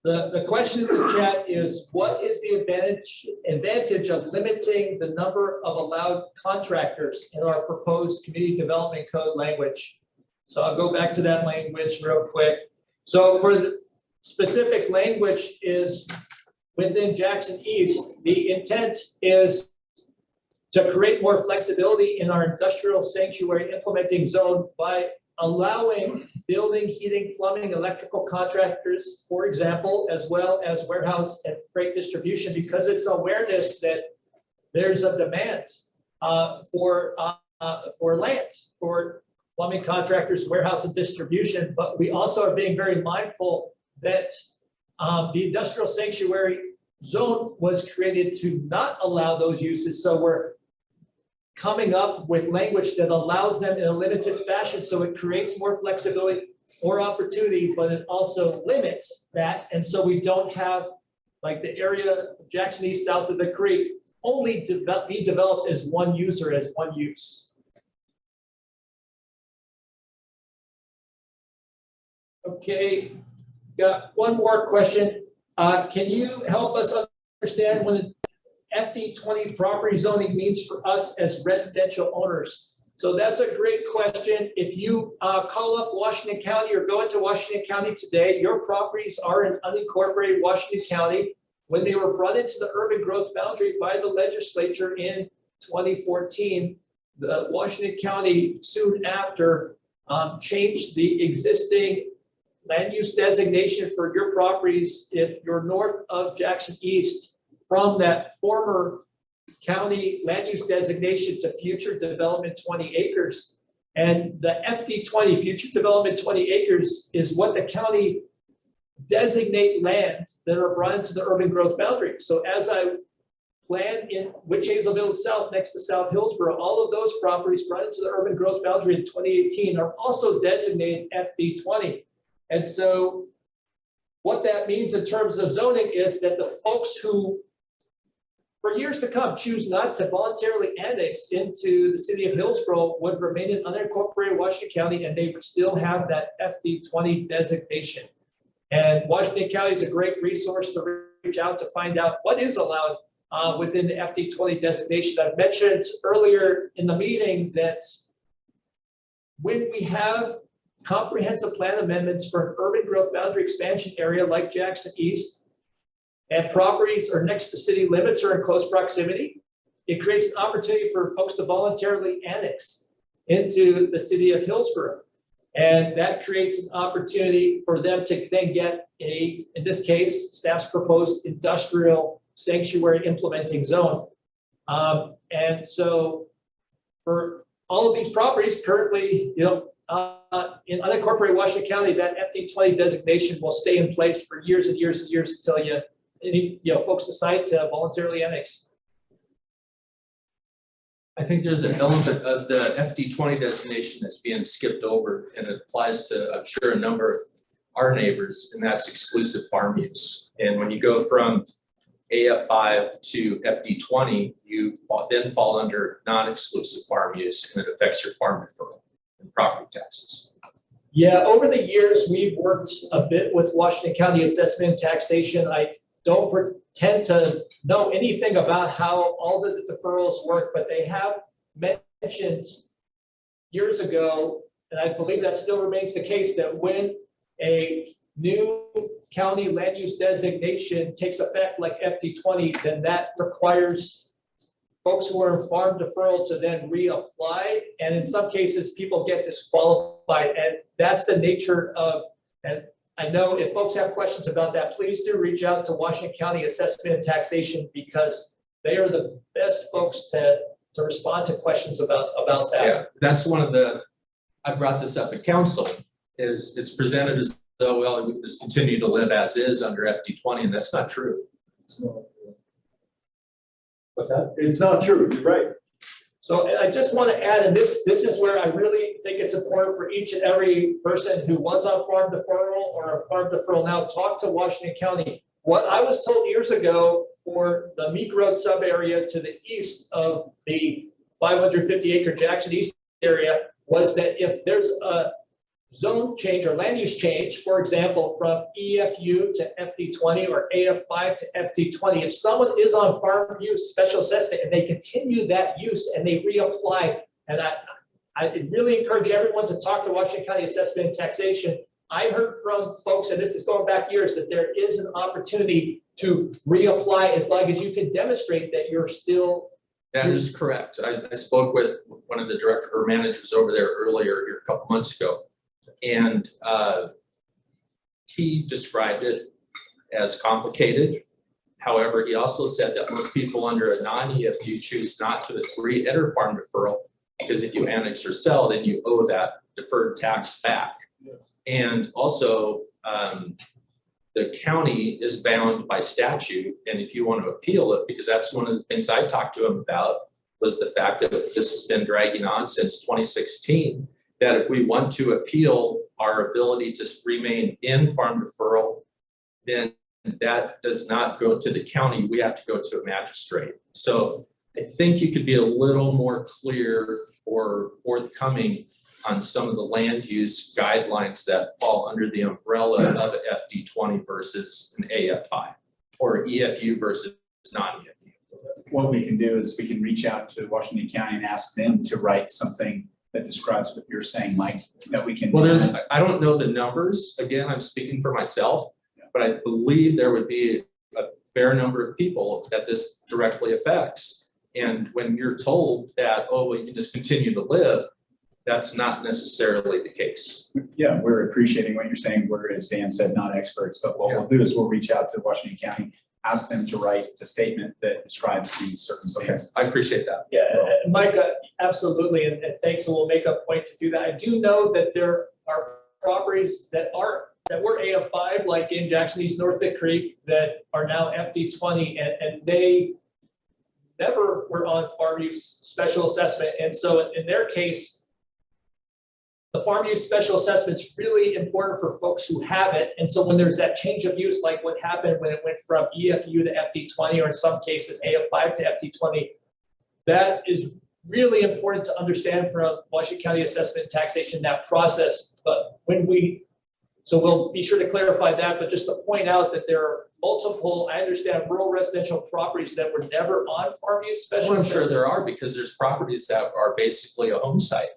The question in the chat is, what is the advantage of limiting the number of allowed contractors in our proposed community development code language? So I'll go back to that language real quick. So for the specific language is within Jackson East, the intent is to create more flexibility in our industrial sanctuary implementing zone by allowing building, heating, plumbing, electrical contractors, for example, as well as warehouse and freight distribution, because it's awareness that there's a demand for land, for plumbing contractors, warehouse and distribution. But we also are being very mindful that the industrial sanctuary zone was created to not allow those uses. So we're coming up with language that allows them in a limited fashion. So it creates more flexibility, more opportunity, but it also limits that. And so we don't have like the area of Jackson East south of the creek only be developed as one user, as one use. Okay, got one more question. Can you help us understand when FD20 property zoning means for us as residential owners? So that's a great question. If you call up Washington County or go into Washington County today, your properties are in unincorporated Washington County. When they were brought into the urban growth boundary by the legislature in 2014, the Washington County soon after changed the existing land use designation for your properties if you're north of Jackson East from that former county land use designation to future development 20 acres. And the FD20, future development 20 acres, is what the county designate land that are brought into the urban growth boundary. So as I plan in Witch Hazel Village South next to South Hillsborough, all of those properties brought into the urban growth boundary in 2018 are also designated FD20. And so what that means in terms of zoning is that the folks who for years to come choose not to voluntarily annex into the city of Hillsborough would remain in unincorporated Washington County, and they would still have that FD20 designation. And Washington County is a great resource to reach out to find out what is allowed within the FD20 designation. I've mentioned earlier in the meeting that when we have comprehensive plan amendments for an urban growth boundary expansion area like Jackson East, and properties are next to city limits or in close proximity, it creates an opportunity for folks to voluntarily annex into the city of Hillsborough. And that creates an opportunity for them to then get a, in this case, staff's proposed industrial sanctuary implementing zone. And so for all of these properties currently, in unincorporated Washington County, that FD20 designation will stay in place for years and years and years until folks decide to voluntarily annex. I think there's an element of the FD20 designation that's being skipped over, and it applies to, I'm sure, a number of our neighbors, and that's exclusive farm use. And when you go from AF5 to FD20, you then fall under non-exclusive farm use, and it affects your farm deferral and property taxes. Yeah, over the years, we've worked a bit with Washington County Assessment and Taxation. I don't pretend to know anything about how all the deferrals work, but they have mentioned years ago, and I believe that still remains the case, that when a new county land use designation takes effect like FD20, then that requires folks who are in farm deferral to then reapply. And in some cases, people get disqualified. And that's the nature of, and I know if folks have questions about that, please do reach out to Washington County Assessment and Taxation because they are the best folks to respond to questions about that. Yeah, that's one of the, I brought this up at council, is it's presented as though, well, we just continue to live as is under FD20, and that's not true. What's that? It's not true, you're right. So I just want to add, and this is where I really think it's important for each and every person who was on farm deferral or a farm deferral now, talk to Washington County. What I was told years ago for the Meek Road sub area to the east of the 550 acre Jackson East area was that if there's a zone change or land use change, for example, from EFU to FD20 or AF5 to FD20, if someone is on farm use special assessment and they continue that use and they reapply, and I really encourage everyone to talk to Washington County Assessment and Taxation. I heard from folks, and this is going back years, that there is an opportunity to reapply as long as you can demonstrate that you're still. That is correct. I spoke with one of the director or managers over there earlier here a couple months ago. And he described it as complicated. However, he also said that most people under a non-EFU choose not to re-enter farm deferral because if you annex or sell, then you owe that deferred tax back. And also, the county is bound by statute. And if you want to appeal it, because that's one of the things I talked to him about, was the fact that this has been dragging on since 2016. That if we want to appeal our ability to remain in farm deferral, then that does not go to the county. We have to go to a magistrate. So I think you could be a little more clear or forthcoming on some of the land use guidelines that fall under the umbrella of FD20 versus an AF5 or EFU versus non-EFU. What we can do is we can reach out to Washington County and ask them to write something that describes what you're saying, Mike, that we can. Well, I don't know the numbers. Again, I'm speaking for myself, but I believe there would be a fair number of people that this directly affects. And when you're told that, oh, well, you can just continue to live, that's not necessarily the case. Yeah, we're appreciating what you're saying. We're, as Dan said, not experts, but what we'll do is we'll reach out to Washington County, ask them to write a statement that describes these circumstances. I appreciate that. Yeah, and Mike, absolutely, and thanks, and we'll make a point to do that. I do know that there are properties that were AF5, like in Jackson East North Big Creek, that are now FD20, and they never were on farm use special assessment. And so in their case, the farm use special assessment is really important for folks who have it. And so when there's that change of use, like what happened when it went from EFU to FD20, or in some cases AF5 to FD20, that is really important to understand from Washington County Assessment and Taxation, that process. But so we'll be sure to clarify that, but just to point out that there are multiple, I understand, rural residential properties that were never on farm use special I'm assessment. sure there are, because there's properties that are basically a home site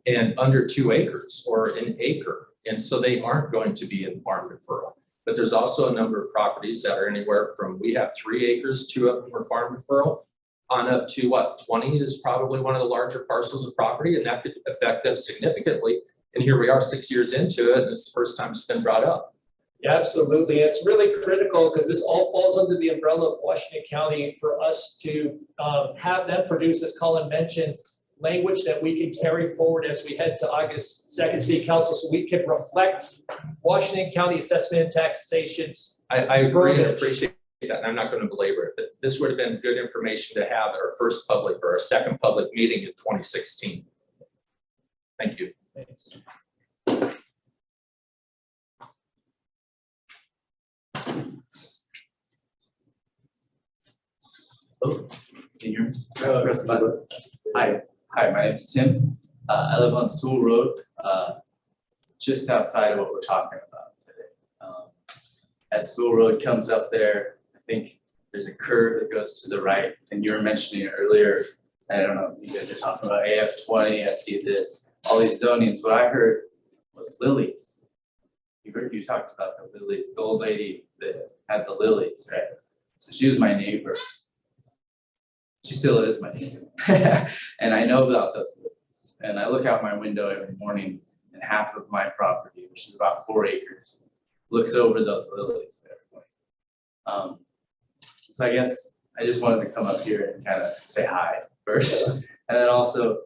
and under 2 acres or an acre. And so they aren't going to be in farm deferral. But there's also a number of properties that are anywhere from, we have 3 acres, 2 of them are farm deferral, on up to what, 20 is probably one of the larger parcels of property, and that could affect them significantly. And here we are 6 years into it, and it's the first time it's been brought up. Yeah, absolutely. It's really critical because this all falls under the umbrella of Washington County for us to have them produce, as Colin mentioned, language that we can carry forward as we head to August 2nd City Council, so we can reflect Washington County Assessment and Taxation's. I agree and appreciate that. I'm not going to belabor it, but this would have been good information to have our first public or our second public meeting in 2016. Thank you. Thanks. Hi, my name's Tim. I live on Sewell Road, just outside of what we're talking about today. As Sewell Road comes up there, I think there's a curve that goes to the right, and you were mentioning it earlier. I don't know, you guys are talking about AF20, FD this, all these zonings. What I heard was lilies. You talked about the lilies, the old lady that had the lilies, right? So she was my neighbor. She still is my neighbor. And I know about those lilies. And I look out my window every morning, and half of my property, which is about 4 acres, looks over those lilies there. So I guess I just wanted to come up here and kind of say hi first, and then also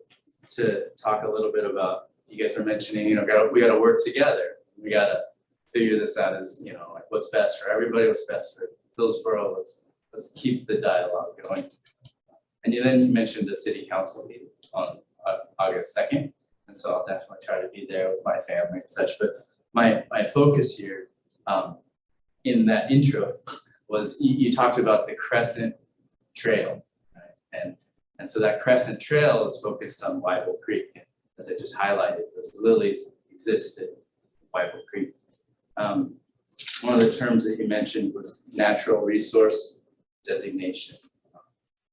to talk a little bit about, you guys were mentioning, you know, we gotta work together. We gotta figure this out as, you know, like what's best for everybody, what's best for Hillsborough. Let's keep the dialogue going. And then you mentioned the city council meeting on August 2nd. And so I'll definitely try to be there with my family and such. But my focus here in that intro was you talked about the Crescent Trail, right? And so that Crescent Trail is focused on Wyville Creek. And as I just highlighted, those lilies exist in Wyville Creek. One of the terms that you mentioned was natural resource designation.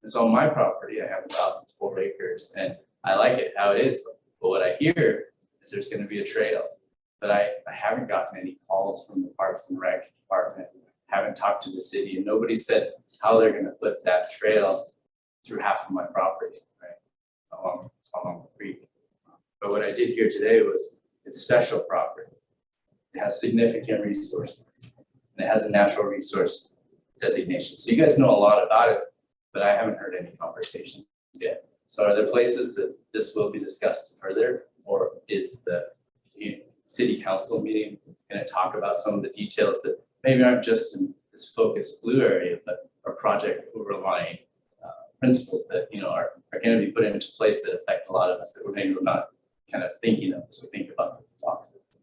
And so on my property, I have about 4 acres, and I like it how it is. But what I hear is there's going to be a trail. But I haven't gotten any calls from the Parks and Rec department. Haven't talked to the city, and nobody said how they're going to put that trail through half of my property, right, along the creek. But what I did hear today was it's special property. It has significant resources, and it has a natural resource designation. So you guys know a lot about it, but I haven't heard any conversations yet. So are there places that this will be discussed further, or is the city council meeting going to talk about some of the details that maybe aren't just in this focused blue area, but are project overlying principles that, you know, are going to be put into place that affect a lot of us that we're maybe not kind of thinking of as we think about the boxes?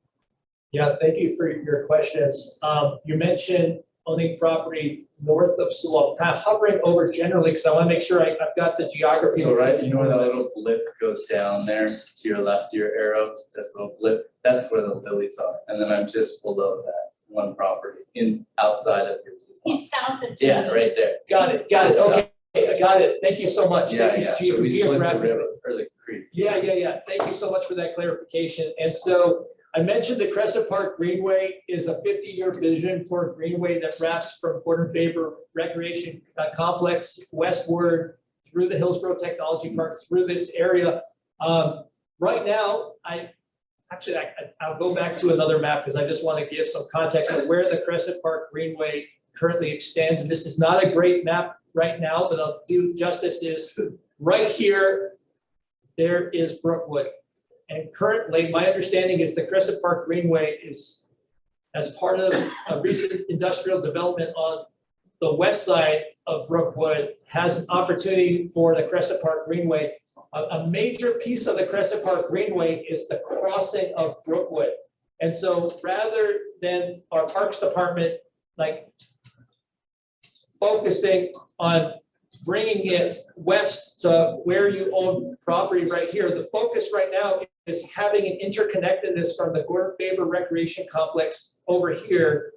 Yeah, thank you for your questions. You mentioned owning property north of Sewell, kind of hovering over generally, because I want to make sure I've got the geography. So right, you know where that little blip goes down there to your left, your arrow, this little blip, that's where the lilies are. And then I'm just below that one property outside of your. He's south of. Yeah, right there. Got it, okay, I got it. Thank you so much. Yeah, Thank you, yeah, Chief, so we split the geographic- river, or the creek. Yeah. Thank you so much for that clarification. And so I mentioned the Crescent Park Greenway is a 50-year vision for a greenway that wraps from Gordon Faber Recreation Complex westward through the Hillsborough Technology Park, through this area. Right now, I'll go back to another map because I just want to give some context of where the Crescent Park Greenway currently extends. And this is not a great map right now, but I'll do justice. Is right here, there is Brookwood. And currently, my understanding is the Crescent Park Greenway is, as part of a recent industrial development on the west side of Brookwood, has an opportunity for the Crescent Park Greenway. A major piece of the Crescent Park Greenway is the crossing of Brookwood. And so rather than our Parks Department, like, focusing on bringing it west to where you own property right here, the focus right now is having an interconnectedness from the Gordon Faber Recreation Complex over here,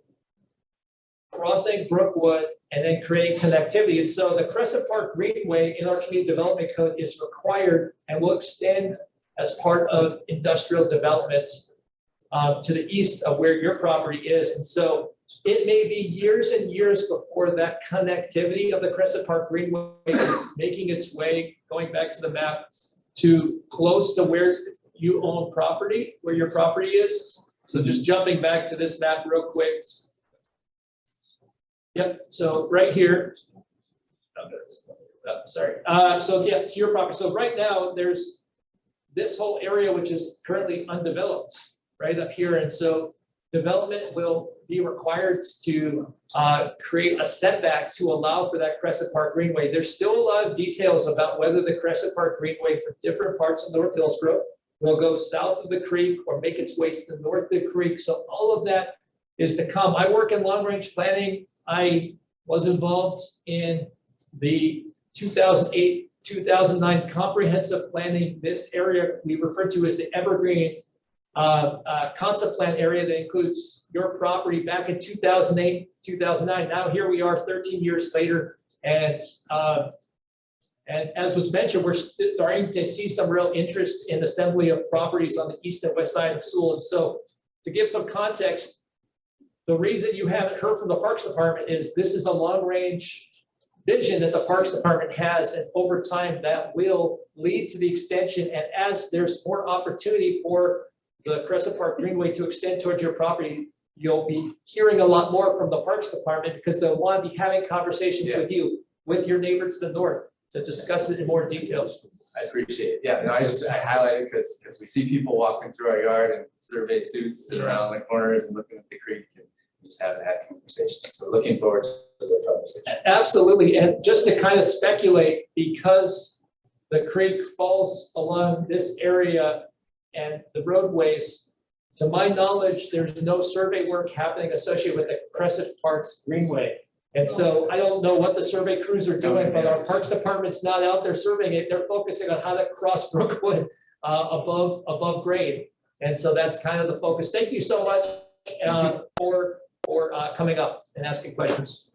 crossing Brookwood, and then creating connectivity. And so the Crescent Park Greenway in our community development code is required and will extend as part of industrial development to the east of where your property is. And so it may be years and years before that connectivity of the Crescent Park Greenway is making its way, going back to the map, to close to where you own property, where your property is. So just jumping back to this map real quick. Yep, so right here. Sorry. So yes, your property. So right now there's this whole area which is currently undeveloped right up here. And so development will be required to create a setback to allow for that Crescent Park Greenway. There's still a lot of details about whether the Crescent Park Greenway for different parts of North Hillsborough will go south of the creek or make its way to the north of the creek. So all of that is to come. I work in long-range planning. I was involved in the 2008, 2009 comprehensive planning. This area we refer to as the Evergreen concept plan area that includes your property back in 2008, 2009. Now here we are 13 years later. And as was mentioned, we're starting to see some real interest in assembly of properties on the east and west side of Sewell. And so to give some context, the reason you haven't heard from the Parks Department is this is a long-range vision that the Parks Department has, and over time that will lead to the extension. And as there's more opportunity for the Crescent Park Greenway to extend towards your property, you'll be hearing a lot more from the Parks Department because they'll want to be having conversations with you, with your neighbor to the north to discuss it in more details. I appreciate it. Yeah, no, I highlight it because we see people walking through our yard and survey suits and around the corners and looking at the creek and just haven't had conversations. So looking forward to those conversations. Absolutely, and just to kind of speculate, because the creek falls along this area and the roadways, to my knowledge, there's no survey work happening associated with the Crescent Parks Greenway. And so I don't know what the survey crews are doing, but our Parks Department's not out there surveying it. They're focusing on how to cross Brookwood above grade. And so that's kind of the focus. Thank you so much for coming up and asking questions.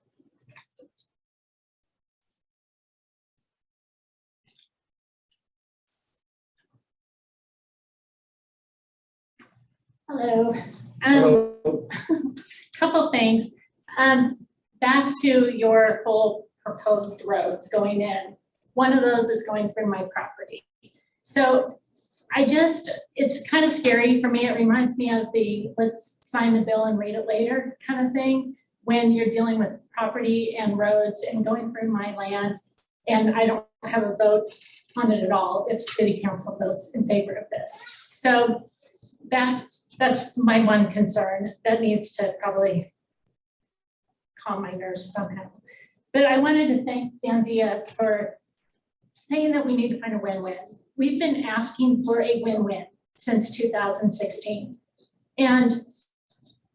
Hello. Hello. Couple things. Back to your whole proposed roads going in. One of those is going through my property. So it's kind of scary for me. It reminds me of the let's sign the bill and read it later kind of thing when you're dealing with property and roads and going through my land. And I don't have a vote on it at all if city council votes in favor of this. So that's my one concern that needs to probably calm my nerves somehow. But I wanted to thank Dan Diaz for saying that we need to find a win-win. We've been asking for a win-win since 2016. And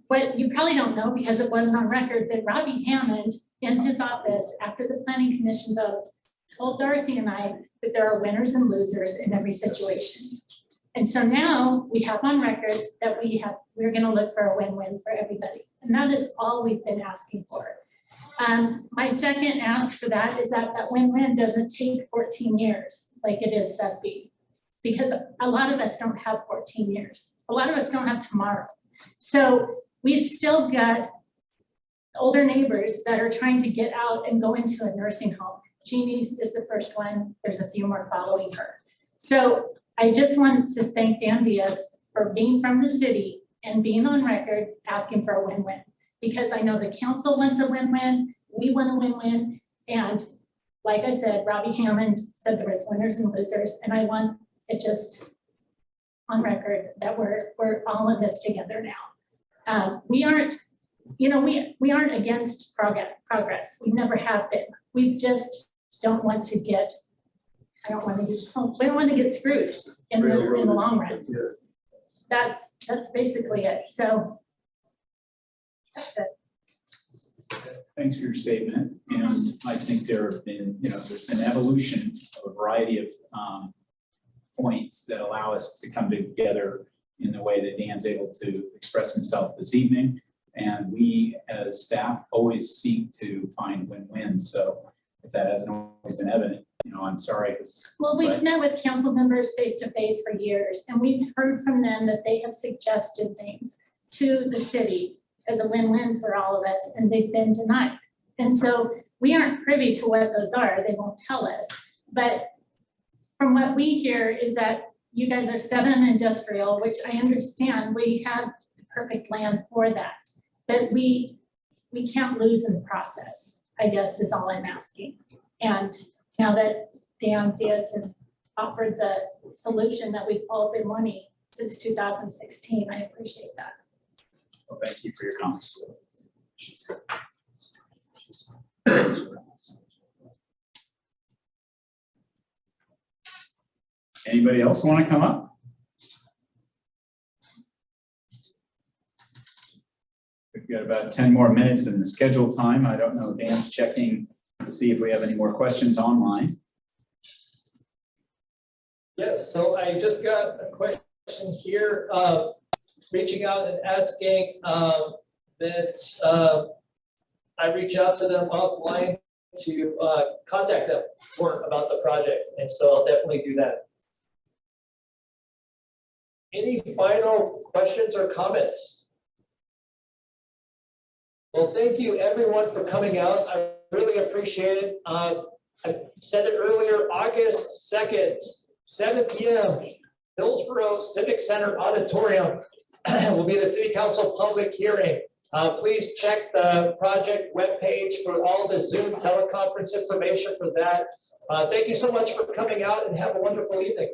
what you probably don't know because it wasn't on record, that Robbie Hammond in his office after the planning commission vote told Darcy and I that there are winners and losers in every situation. And so now we have on record that we're gonna look for a win-win for everybody. And that is all we've been asking for. My second ask for that is that win-win doesn't take 14 years like it is sub B, because a lot of us don't have 14 years. A lot of us don't have tomorrow. So we've still got older neighbors that are trying to get out and go into a nursing home. Jeannie is the first one. There's a few more following her. So I just want to thank Dan Diaz for being from the city and being on record asking for a win-win, because I know the council wants a win-win, we want a win-win, and like I said, Robbie Hammond said there was winners and losers, and I want it just on record that we're all in this together now. We aren't against progress. We never have been. We just don't want to get. We don't want to get screwed in the long run. That's basically it. So that's it. Thanks for your statement. And I think there have been, there's been evolution of a variety of points that allow us to come together in the way that Dan's able to express himself this evening. And we as staff always seek to find win-wins. So if that hasn't always been evident, I'm sorry. Well, we've met with council members face-to-face for years, and we've heard from them that they have suggested things to the city as a win-win for all of us, and they've been denied. And so we aren't privy to what those are. They won't tell us. But from what we hear is that you guys are set on industrial, which I understand. We have the perfect land for that. But we can't lose in the process, I guess is all I'm asking. And now that Dan Diaz has offered the solution that we've all been wanting since 2016, I appreciate that. Well, thank you for your comments. Anybody else want to come up? We've got about 10 more minutes in the scheduled time. I don't know, Dan's checking to see if we have any more questions online. Yes, so I just got a question here, reaching out and asking that I reach out to them offline to contact them about the project, and so I'll definitely do that. Any final questions or comments? Well, thank you everyone for coming out. I really appreciate it. I said it earlier, August 2nd, 7 p.m., Hillsborough Civic Center Auditorium. will be the city council public hearing. Please check the project webpage for all the Zoom teleconference information for that. Thank you so much for coming out and have a wonderful evening.